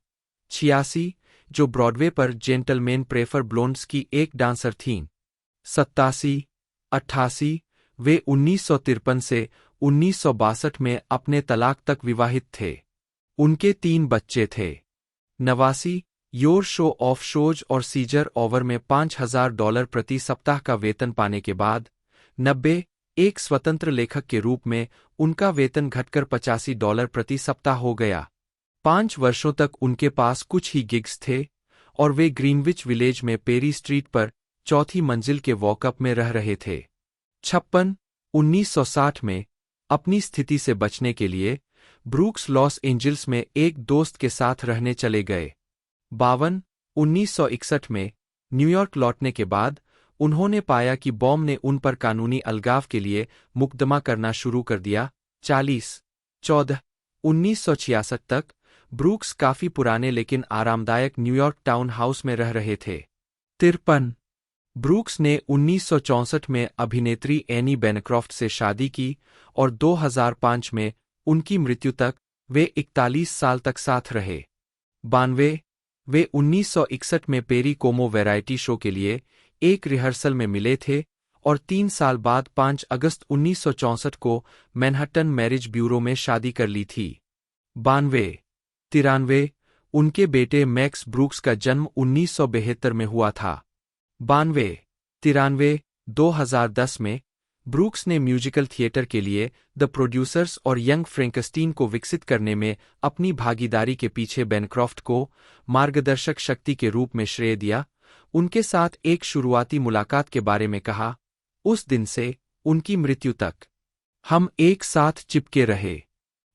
86 जो ब्रॉडवे पर जेंटलमैन प्रेफर ब्लोंड्स की एक डांसर थीं। 87-88 वे 1953 से 1962 में अपने तलाक तक विवाहित थे। उनके 3 बच्चे थे। 89 योर शो ऑफ शोज और सीजर ओवर में $5000 प्रति सप्ताह का वेतन पाने के बाद 90 एक स्वतंत्र लेखक के रूप में उनका वेतन घटकर $85 प्रति सप्ताह हो गया। 5 वर्षों तक उनके पास कुछ ही गिग्स थे और वे ग्रीनविच विलेज में पेरी स्ट्रीट पर 4थी मंजिल के वॉकअप में रह रहे थे। 56 1960 में अपनी स्थिति से बचने के लिए ब्रूक्स लॉस एंजिल्स में एक दोस्त के साथ रहने चले गए। 52 1961 में न्यूयॉर्क लौटने के बाद उन्होंने पाया कि बॉम ने उन पर कानूनी अलगाव के लिए मुकदमा करना शुरू कर दिया। 40 14 1966 तक ब्रूक्स काफी पुराने लेकिन आरामदायक न्यूयॉर्क टाउन हाउस में रह रहे थे। 53 ब्रूक्स ने 1964 में अभिनेत्री एनी बैनक्रॉफ्ट से शादी की और 2005 में उनकी मृत्यु तक वे 41 साल तक साथ रहे। 92 वे 1961 में पेरी कोमो वैरायटी शो के लिए एक रिहर्सल में मिले थे और 3 साल बाद 5 अगस्त 1964 को मैनहट्टन मैरिज ब्यूरो में शादी कर ली थी। 92 93 उनके बेटे मैक्स ब्रूक्स का जन्म 1972 में हुआ था। 92 93 2010 में ब्रूक्स ने म्यूजिकल थिएटर के लिए द प्रोड्यूसर्स और यंग फ्रैंकस्टीन को विकसित करने में अपनी भागीदारी के पीछे बैनक्रॉफ्ट को मार्गदर्शक शक्ति के रूप में श्रेय दिया। उनके साथ एक शुरुआती मुलाकात के बारे में कहा, उस दिन से उनकी मृत्यु तक हम एक साथ चिपके रहे।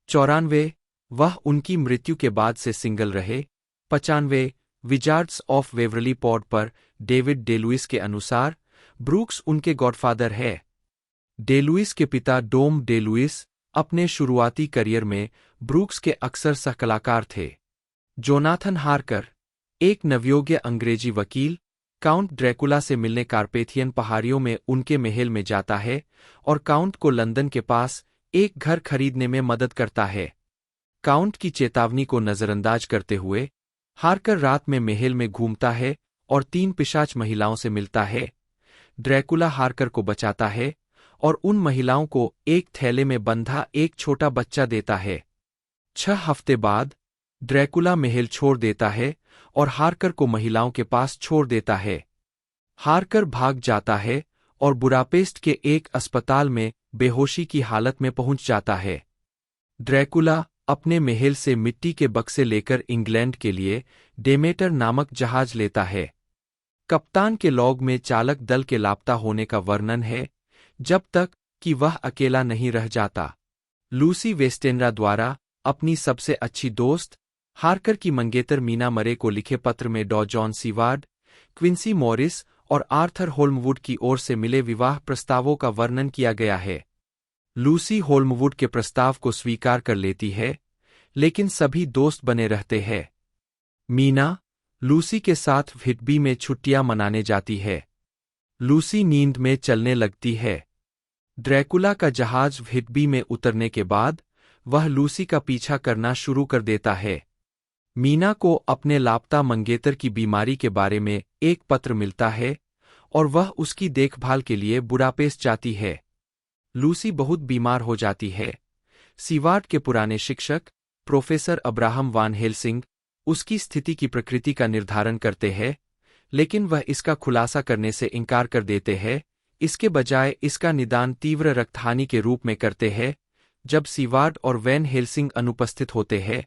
94 वह उनकी मृत्यु के बाद से सिंगल रहे। 95 विजार्ड्स ऑफ वेवरली पॉड पर डेविड डेलुइस के अनुसार ब्रूक्स उनके गॉडफादर है। डेलुइस के पिता डोम डेलुइस अपने शुरुआती करियर में ब्रूक्स के अक्सर सहकलाकार थे। जोनाथन हार्कर एक नवयोग्य अंग्रेजी वकील काउंट ड्रैकुला से मिलने कार्पेथियन पहाड़ियों में उनके महल में जाता है और काउंट को लंदन के पास एक घर खरीदने में मदद करता है। काउंट की चेतावनी को नजरअंदाज करते हुए हार्कर रात में महल में घूमता है और 3 पिशाच महिलाओं से मिलता है। ड्रैकुला हार्कर को बचाता है और उन महिलाओं को एक थैले में बंधा एक छोटा बच्चा देता है। 6 हफ्ते बाद ड्रैकुला महल छोड़ देता है और हार्कर को महिलाओं के पास छोड़ देता है। हार्कर भाग जाता है और बुडापेस्ट के एक अस्पताल में बेहोशी की हालत में पहुंच जाता है। ड्रैकुला अपने महल से मिट्टी के बक्से लेकर इंग्लैंड के लिए डेमेटर नामक जहाज लेता है। कप्तान के लॉग में चालक दल के लापता होने का वर्णन है, जब तक कि वह अकेला नहीं रह जाता। लूसी वेस्टेनरा द्वारा अपनी सबसे अच्छी दोस्त हार्कर की मंगेतर मीना मरे को लिखे पत्र में डॉ जॉन सीवार्ड, क्विंसी मॉरिस और आर्थर होल्मवुड की ओर से मिले विवाह प्रस्तावों का वर्णन किया गया है। लूसी होल्मवुड के प्रस्ताव को स्वीकार कर लेती है, लेकिन सभी दोस्त बने रहते हैं। मीना लूसी के साथ व्हिटबी में छुट्टियां मनाने जाती है। लूसी नींद में चलने लगती है। ड्रैकुला का जहाज व्हिटबी में उतरने के बाद वह लूसी का पीछा करना शुरू कर देता है। मीना को अपने लापता मंगेतर की बीमारी के बारे में एक पत्र मिलता है और वह उसकी देखभाल के लिए बुडापेस्ट जाती है। लूसी बहुत बीमार हो जाती है। सीवार्ड के पुराने शिक्षक प्रोफेसर अब्राहम वान हेल्सिंग उसकी स्थिति की प्रकृति का निर्धारण करते हैं, लेकिन वह इसका खुलासा करने से इनकार कर देते हैं। इसके बजाय इसका निदान तीव्र रक्तहानि के रूप में करते हैं। जब सीवार्ड और वैन हेल्सिंग अनुपस्थित होते हैं,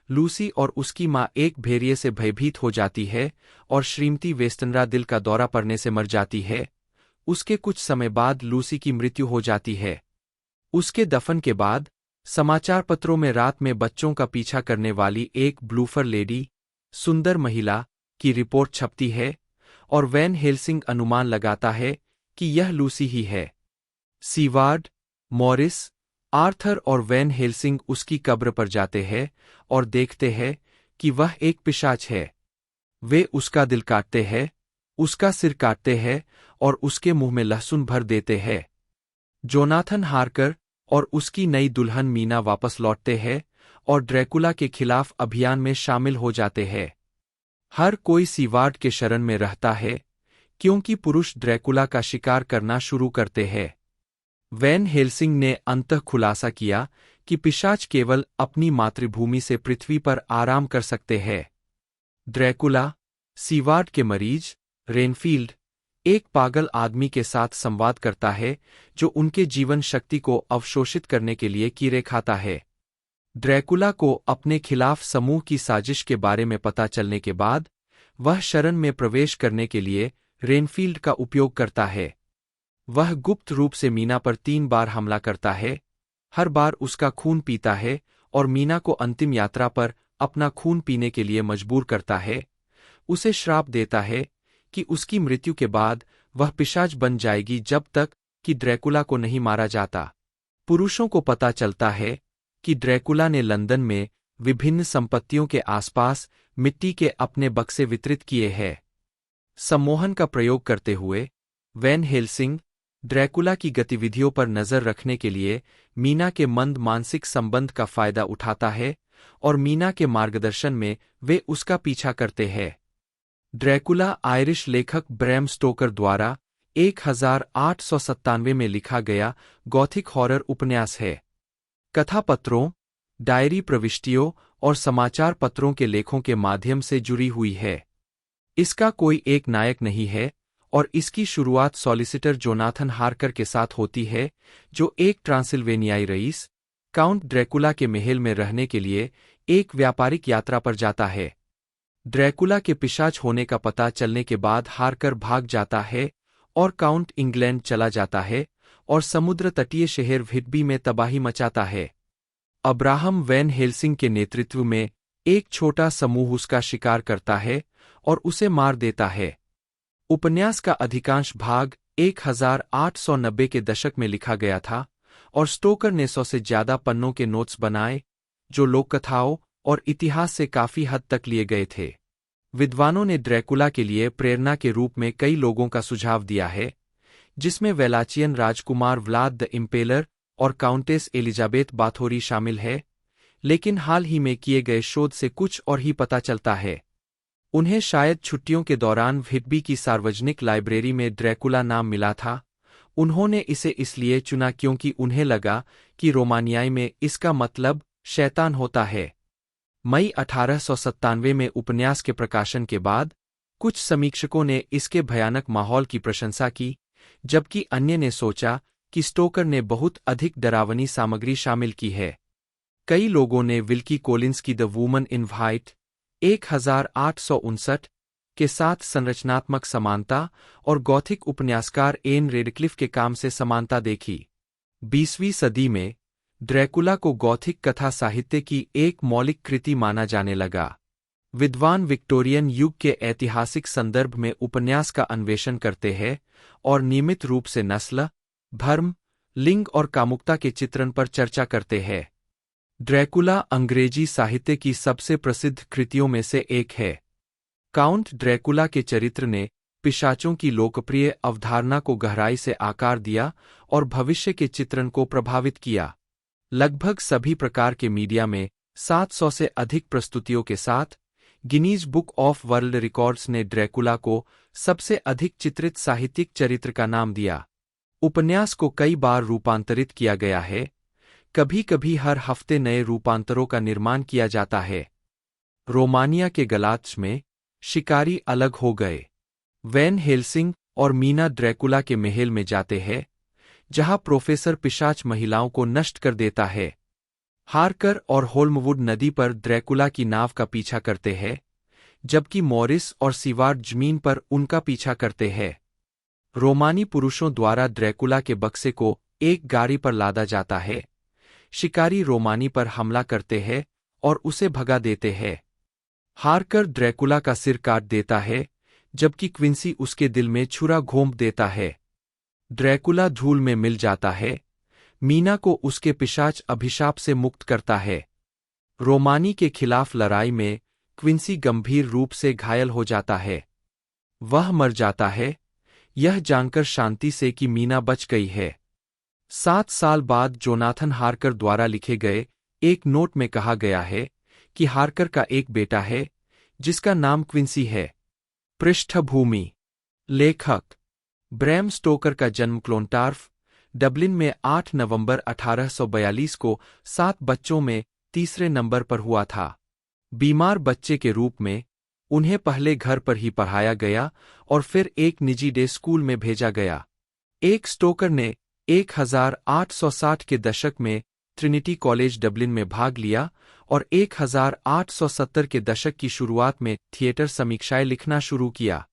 लूसी और उसकी मां एक भेड़िए से भयभीत हो जाती है और श्रीमती वेस्टनरा दिल का दौरा पड़ने से मर जाती है। उसके कुछ समय बाद लूसी की मृत्यु हो जाती है। उसके दफन के बाद समाचार पत्रों में रात में बच्चों का पीछा करने वाली एक ब्लूफर लेडी, सुंदर महिला, की रिपोर्ट छपती है और वैन हेल्सिंग अनुमान लगाता है कि यह लूसी ही है। सीवार्ड, मॉरिस, आर्थर और वैन हेल्सिंग उसकी कब्र पर जाते हैं और देखते हैं कि वह एक पिशाच है। वे उसका दिल काटते हैं, उसका सिर काटते हैं और उसके मुंह में लहसुन भर देते हैं। जोनाथन हार्कर और उसकी नई दुल्हन मीना वापस लौटते हैं और ड्रैकुला के खिलाफ अभियान में शामिल हो जाते हैं। हर कोई सीवार्ड के शरण में रहता है, क्योंकि पुरुष ड्रैकुला का शिकार करना शुरू करते हैं। वैन हेल्सिंग ने अंततः खुलासा किया कि पिशाच केवल अपनी मातृभूमि से पृथ्वी पर आराम कर सकते हैं। ड्रैकुला, सीवार्ड के मरीज, रेनफील्ड, एक पागल आदमी के साथ संवाद करता है जो उनके जीवन शक्ति को अवशोषित करने के लिए कीड़े खाता है। ड्रैकुला को अपने खिलाफ समूह की साजिश के बारे में पता चलने के बाद वह शरण में प्रवेश करने के लिए रेनफील्ड का उपयोग करता है। वह गुप्त रूप से मीना पर 3 बार हमला करता है, हर बार उसका खून पीता है और मीना को अंतिम यात्रा पर अपना खून पीने के लिए मजबूर करता है। उसे श्राप देता है कि उसकी मृत्यु के बाद वह पिशाच बन जाएगी जब तक कि ड्रैकुला को नहीं मारा जाता। पुरुषों को पता चलता है कि ड्रैकुला ने लंदन में विभिन्न संपत्तियों के आसपास मिट्टी के अपने बक्से वितरित किए हैं। सम्मोहन का प्रयोग करते हुए वैन हेल्सिंग ड्रैकुला की गतिविधियों पर नजर रखने के लिए मीना के मंद मानसिक संबंध का फायदा उठाता है और मीना के मार्गदर्शन में वे उसका पीछा करते हैं। ड्रैकुला आयरिश लेखक ब्रैम स्टोकर द्वारा 1897 में लिखा गया गॉथिक हॉरर उपन्यास है। कथापत्रों, डायरी प्रविष्टियों और समाचार पत्रों के लेखों के माध्यम से जुड़ी हुई है। इसका कोई एक नायक नहीं है और इसकी शुरुआत सॉलिसिटर जोनाथन हार्कर के साथ होती है, जो एक ट्रांसिल्वेनियाई रईस, काउंट ड्रैकुला के महल में रहने के लिए एक व्यापारिक यात्रा पर जाता है। ड्रैकुला के पिशाच होने का पता चलने के बाद हार्कर भाग जाता है और काउंट इंग्लैंड चला जाता है और समुद्र तटीय शहर व्हिटबी में तबाही मचाता है। अब्राहम वैन हेल्सिंग के नेतृत्व में एक छोटा समूह उसका शिकार करता है और उसे मार देता है। उपन्यास का अधिकांश भाग 1890 के दशक में लिखा गया था और स्टोकर ने 100 से ज्यादा पन्नों के नोट्स बनाए, जो लोककथाओं और इतिहास से काफी हद तक लिए गए थे। विद्वानों ने ड्रैकुला के लिए प्रेरणा के रूप में कई लोगों का सुझाव दिया है, जिसमें वेलाचियन राजकुमार व्लाद द इम्पेलर और काउंटेस एलिजाबेथ बाथोरी शामिल है, लेकिन हाल ही में किए गए शोध से कुछ और ही पता चलता है। उन्हें शायद छुट्टियों के दौरान व्हिटबी की सार्वजनिक लाइब्रेरी में ड्रैकुला नाम मिला था। उन्होंने इसे इसलिए चुना क्योंकि उन्हें लगा कि रोमानियाई में इसका मतलब शैतान होता है। मई 1897 में उपन्यास के प्रकाशन के बाद कुछ समीक्षकों ने इसके भयानक माहौल की प्रशंसा की, जबकि अन्य ने सोचा कि स्टोकर ने बहुत अधिक डरावनी सामग्री शामिल की है। कई लोगों ने विल्की कोलिंस की द वुमन इन व्हाइट 1859 के साथ संरचनात्मक समानता और गॉथिक उपन्यासकार एन रेडक्लिफ के काम से समानता देखी। 20वीं सदी में ड्रैकुला को गॉथिक कथा साहित्य की एक मौलिक कृति माना जाने लगा। विद्वान विक्टोरियन युग के ऐतिहासिक संदर्भ में उपन्यास का अन्वेषण करते हैं और नियमित रूप से नस्ल, धर्म, लिंग और कामुकता के चित्रण पर चर्चा करते हैं। ड्रैकुला अंग्रेजी साहित्य की सबसे प्रसिद्ध कृतियों में से एक है। काउंट ड्रैकुला के चरित्र ने पिशाचों की लोकप्रिय अवधारणा को गहराई से आकार दिया और भविष्य के चित्रण को प्रभावित किया। लगभग सभी प्रकार के मीडिया में 700 से अधिक प्रस्तुतियों के साथ Guinness book of world records ने ड्रैकुला को सबसे अधिक चित्रित साहित्यिक चरित्र का नाम दिया। उपन्यास को कई बार रूपांतरित किया गया है, कभी कभी हर हफ्ते नए रूपांतरों का निर्माण किया जाता है। रोमानिया के गलात्स में शिकारी अलग हो गए। वैन हेल्सिंग और मीना ड्रैकुला के महल में जाते हैं, जहां प्रोफेसर पिशाच महिलाओं को नष्ट कर देता है। हार्कर और होल्मवुड नदी पर ड्रैकुला की नाव का पीछा करते हैं, जबकि मॉरिस और सीवार्ड जमीन पर उनका पीछा करते हैं। रोमानी पुरुषों द्वारा ड्रैकुला के बक्से को एक गाड़ी पर लादा जाता है। शिकारी रोमानी पर हमला करते हैं और उसे भगा देते हैं। हार्कर ड्रैकुला का सिर काट देता है, जबकि क्विंसी उसके दिल में छुरा घोंप देता है। ड्रैकुला धूल में मिल जाता है। मीना को उसके पिशाच अभिशाप से मुक्त करता है। रोमानी के खिलाफ लड़ाई में क्विंसी गंभीर रूप से घायल हो जाता है। वह मर जाता है, यह जानकर शांति से कि मीना बच गई है। 7 साल बाद जोनाथन हार्कर द्वारा लिखे गए एक नोट में कहा गया है कि हार्कर का एक बेटा है, जिसका नाम क्विंसी है। पृष्ठभूमि: लेखक ब्रैम स्टोकर का जन्म क्लोंटार्फ, डबलिन में 8 नवंबर 1842 को 7 बच्चों में तीसरे नंबर पर हुआ था। बीमार बच्चे के रूप में उन्हें पहले घर पर ही पढ़ाया गया और फिर एक निजी डे स्कूल में भेजा गया। एक स्टोकर ने 1860 के दशक में ट्रिनिटी कॉलेज डबलिन में भाग लिया और 1870 के दशक की शुरुआत में थिएटर समीक्षाएं लिखना शुरू किया।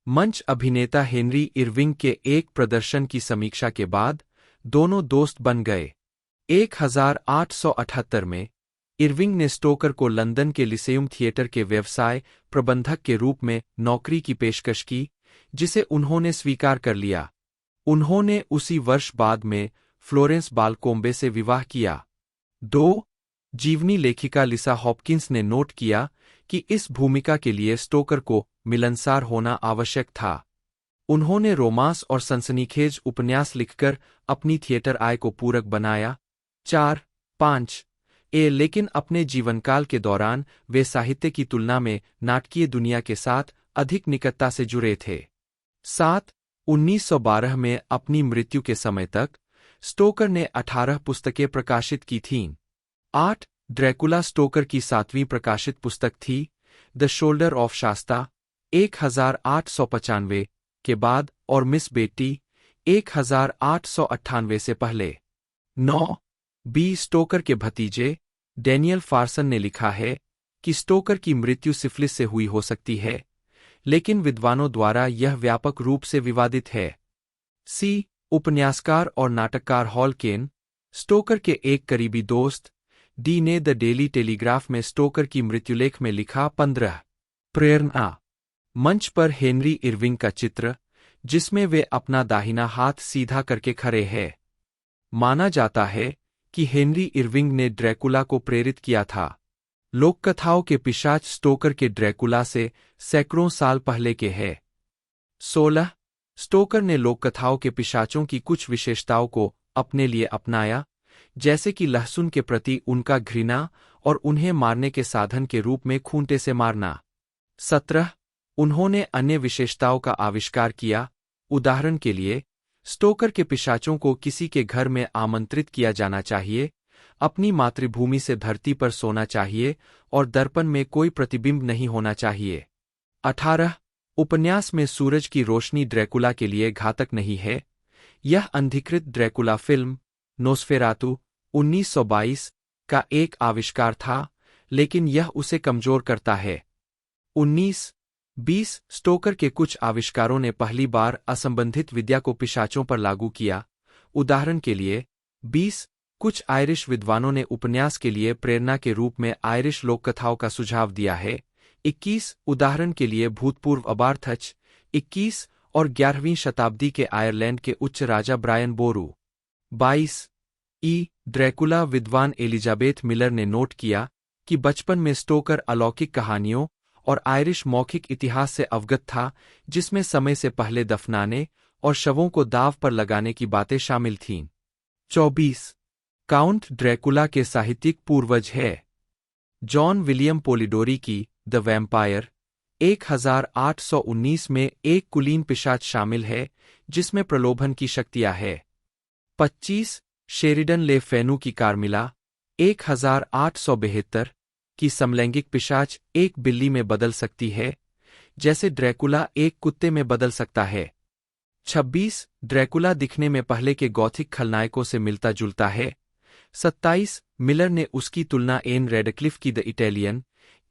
मंच अभिनेता हेनरी इरविंग के एक प्रदर्शन की समीक्षा के बाद दोनों दोस्त बन गए। 1878 में इरविंग ने स्टोकर को लंदन के लिसेयम थिएटर के व्यवसाय प्रबंधक के रूप में नौकरी की पेशकश की, जिसे उन्होंने स्वीकार कर लिया। उन्होंने उसी वर्ष बाद में फ्लोरेंस बालकोम्बे से विवाह किया। 2 जीवनी लेखिका लिसा हॉपकिंस ने नोट किया कि इस भूमिका के लिए स्टोकर को मिलनसार होना आवश्यक था। उन्होंने रोमांस और सनसनीखेज उपन्यास लिखकर अपनी थिएटर आय को पूरक बनाया। 4-5 लेकिन अपने जीवनकाल के दौरान वे साहित्य की तुलना में नाटकीय दुनिया के साथ अधिक निकटता से जुड़े थे। 1912 में अपनी मृत्यु के समय तक स्टोकर ने 18 पुस्तकें प्रकाशित की थीं। 8 ड्रैकुला स्टोकर की 7वीं प्रकाशित पुस्तक थी, द शोल्डर ऑफ शास्ता 1895 के बाद और मिस बेटी 1898 से पहले। 9 स्टोकर के भतीजे डैनियल फार्सन ने लिखा है कि स्टोकर की मृत्यु सिफिलिस से हुई हो सकती है, लेकिन विद्वानों द्वारा यह व्यापक रूप से विवादित है। उपन्यासकार और नाटककार हॉल केन, स्टोकर के एक करीबी दोस्त, डी ने द डेली टेलीग्राफ में स्टोकर की मृत्युलेख में लिखा। 15 प्रेरणा: मंच पर हेनरी इरविंग का चित्र, जिसमें वे अपना दाहिना हाथ सीधा करके खड़े हैं। माना जाता है कि हेनरी इरविंग ने ड्रैकुला को प्रेरित किया था। लोककथाओं के पिशाच स्टोकर के ड्रैकुला से सैकड़ों साल पहले के हैं। 16 स्टोकर ने लोककथाओं के पिशाचों की कुछ विशेषताओं को अपने लिए अपनाया, जैसे कि लहसुन के प्रति उनका घृणा और उन्हें मारने के साधन के रूप में खूंटे से मारना। 17 उन्होंने अन्य विशेषताओं का आविष्कार किया। उदाहरण के लिए, स्टोकर के पिशाचों को किसी के घर में आमंत्रित किया जाना चाहिए, अपनी मातृभूमि से धरती पर सोना चाहिए और दर्पण में कोई प्रतिबिंब नहीं होना चाहिए। 18 उपन्यास में सूरज की रोशनी ड्रैकुला के लिए घातक नहीं है। यह अनधिकृत ड्रैकुला फिल्म नोस्फेरातु 1922 का एक आविष्कार था, लेकिन यह उसे कमजोर करता है। 19-20 स्टोकर के कुछ आविष्कारों ने पहली बार असंबंधित विद्या को पिशाचों पर लागू किया। उदाहरण के लिए, 20 कुछ आयरिश विद्वानों ने उपन्यास के लिए प्रेरणा के रूप में आयरिश लोककथाओं का सुझाव दिया है। 21 उदाहरण के लिए भूतपूर्व अबार्थच 21 और 11वीं शताब्दी के आयरलैंड के उच्च राजा ब्रायन बोरू। 22 ड्रैकुला विद्वान एलिजाबेथ मिलर ने नोट किया कि बचपन में स्टोकर अलौकिक कहानियों और आयरिश मौखिक इतिहास से अवगत था, जिसमें समय से पहले दफनाने और शवों को दाव पर लगाने की बातें शामिल थीं। 24 काउंट ड्रैकुला के साहित्यिक पूर्वज है। जॉन विलियम पोलिडोरी की द वैम्पायर 1819 में एक कुलीन पिशाच शामिल है जिसमें प्रलोभन की शक्तियां है। 25 शेरिडन ले फेनू की कार्मिला 1872 की समलैंगिक पिशाच एक बिल्ली में बदल सकती है जैसे ड्रैकुला एक कुत्ते में बदल सकता है। 26 ड्रैकुला दिखने में पहले के गॉथिक खलनायकों से मिलता जुलता है। 27 मिलर ने उसकी तुलना एन रेडक्लिफ की द इटैलियन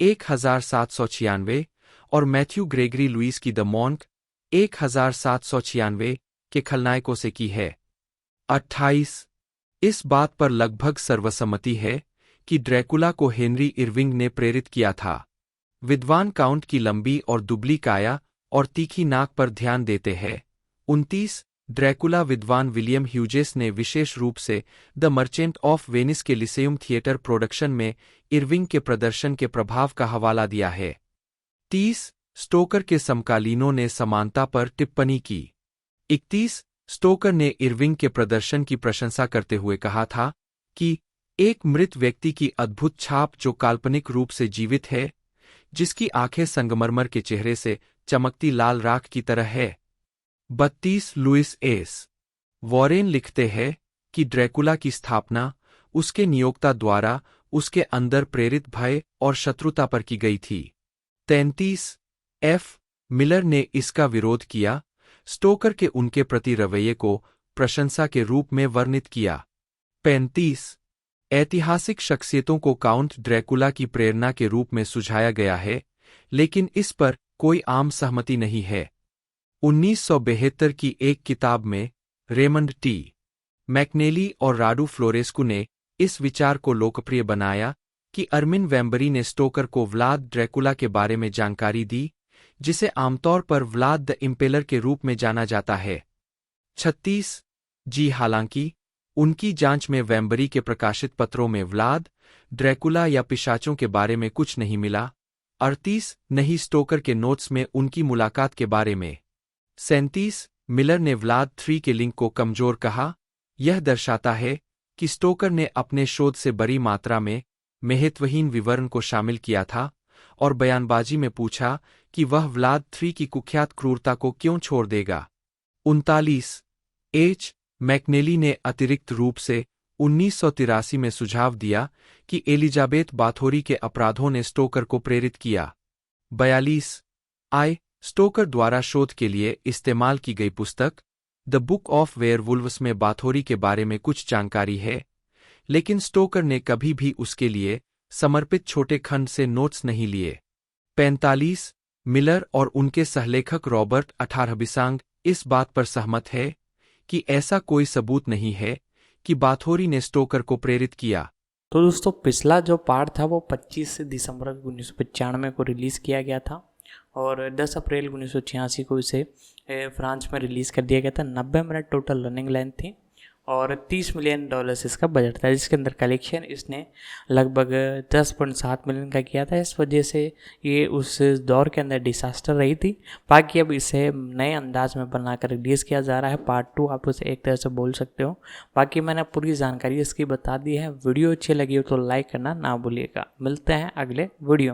1796 और मैथ्यू ग्रेगरी लुइस की द मॉन्क 1796 के खलनायकों से की है। 28 इस बात पर लगभग सर्वसम्मति है कि ड्रैकुला को हेनरी इरविंग ने प्रेरित किया था। विद्वान काउंट की लंबी और दुबली काया और तीखी नाक पर ध्यान देते हैं। 29 ड्रैकुला विद्वान विलियम ह्यूजेस ने विशेष रूप से द मर्चेंट ऑफ वेनिस के लिसेयम थिएटर प्रोडक्शन में इरविंग के प्रदर्शन के प्रभाव का हवाला दिया है। 30 स्टोकर के समकालीनों ने समानता पर टिप्पणी की। 31 स्टोकर ने इरविंग के प्रदर्शन की प्रशंसा करते हुए कहा था कि एक मृत व्यक्ति की अद्भुत छाप जो काल्पनिक रूप से जीवित है, जिसकी आंखें संगमरमर के चेहरे से चमकती लाल राख की तरह है। 32 लुइस एस वॉरेन लिखते हैं कि ड्रैकुला की स्थापना उसके नियोक्ता द्वारा उसके अंदर प्रेरित भय और शत्रुता पर की गई थी। 33 एफ मिलर ने इसका विरोध किया, स्टोकर के उनके प्रति रवैये को प्रशंसा के रूप में वर्णित किया। 35 ऐतिहासिक शख्सियतों को काउंट ड्रैकुला की प्रेरणा के रूप में सुझाया गया है, लेकिन इस पर कोई आम सहमति नहीं है। 1972 की एक किताब में रेमंड टी मैकनेली और राडू फ्लोरेस्कू ने इस विचार को लोकप्रिय बनाया कि अर्मिन वैम्बरी ने स्टोकर को व्लाद ड्रैकुला के बारे में जानकारी दी, जिसे आमतौर पर व्लाद द इम्पेलर के रूप में जाना जाता है। 36 जी हालांकि उनकी जांच में वैम्बरी के प्रकाशित पत्रों में व्लाद ड्रैकुला या पिशाचों के बारे में कुछ नहीं मिला। 38 नहीं स्टोकर के नोट्स में उनकी मुलाकात के बारे में। 37 मिलर ने व्लाद 3 के लिंक को कमजोर कहा। यह दर्शाता है कि स्टोकर ने अपने शोध से बड़ी मात्रा में महत्वहीन विवरण को शामिल किया था और बयानबाजी में पूछा कि वह व्लाद 3 की कुख्यात क्रूरता को क्यों छोड़ देगा। 39 एच मैकनेली ने अतिरिक्त रूप से 1983 में सुझाव दिया कि एलिजाबेथ बाथोरी के अपराधों ने स्टोकर को प्रेरित किया। 42 आई स्टोकर द्वारा शोध के लिए इस्तेमाल की गई पुस्तक द बुक ऑफ वेयरवुल्व्स में बाथोरी के बारे में कुछ जानकारी है, लेकिन स्टोकर ने कभी भी उसके लिए समर्पित छोटे खंड से नोट्स नहीं लिए। 45 मिलर और उनके सहलेखक रॉबर्ट 18 बिसांग इस बात पर सहमत है कि ऐसा कोई सबूत नहीं है कि बाथोरी ने स्टोकर को प्रेरित किया। तो दोस्तों पिछला जो पार्ट था वो 25 दिसंबर 1995 को रिलीज़ किया गया था और 10 अप्रैल 1986 को इसे फ्रांस में रिलीज़ कर दिया गया था। 90 मिनट टोटल रनिंग लेंथ थी और $30 मिलियन इसका बजट था, जिसके अंदर कलेक्शन इसने लगभग 10.7 मिलियन का किया था। इस वजह से ये उस दौर के अंदर डिसास्टर रही थी। बाकी अब इसे नए अंदाज में बनाकर रिलीज़ किया जा रहा है, पार्ट 2 आप उसे एक तरह से बोल सकते हो। बाकी मैंने पूरी जानकारी इसकी बता दी है। वीडियो अच्छी लगी हो तो लाइक करना ना भूलिएगा। मिलते हैं अगले वीडियो में।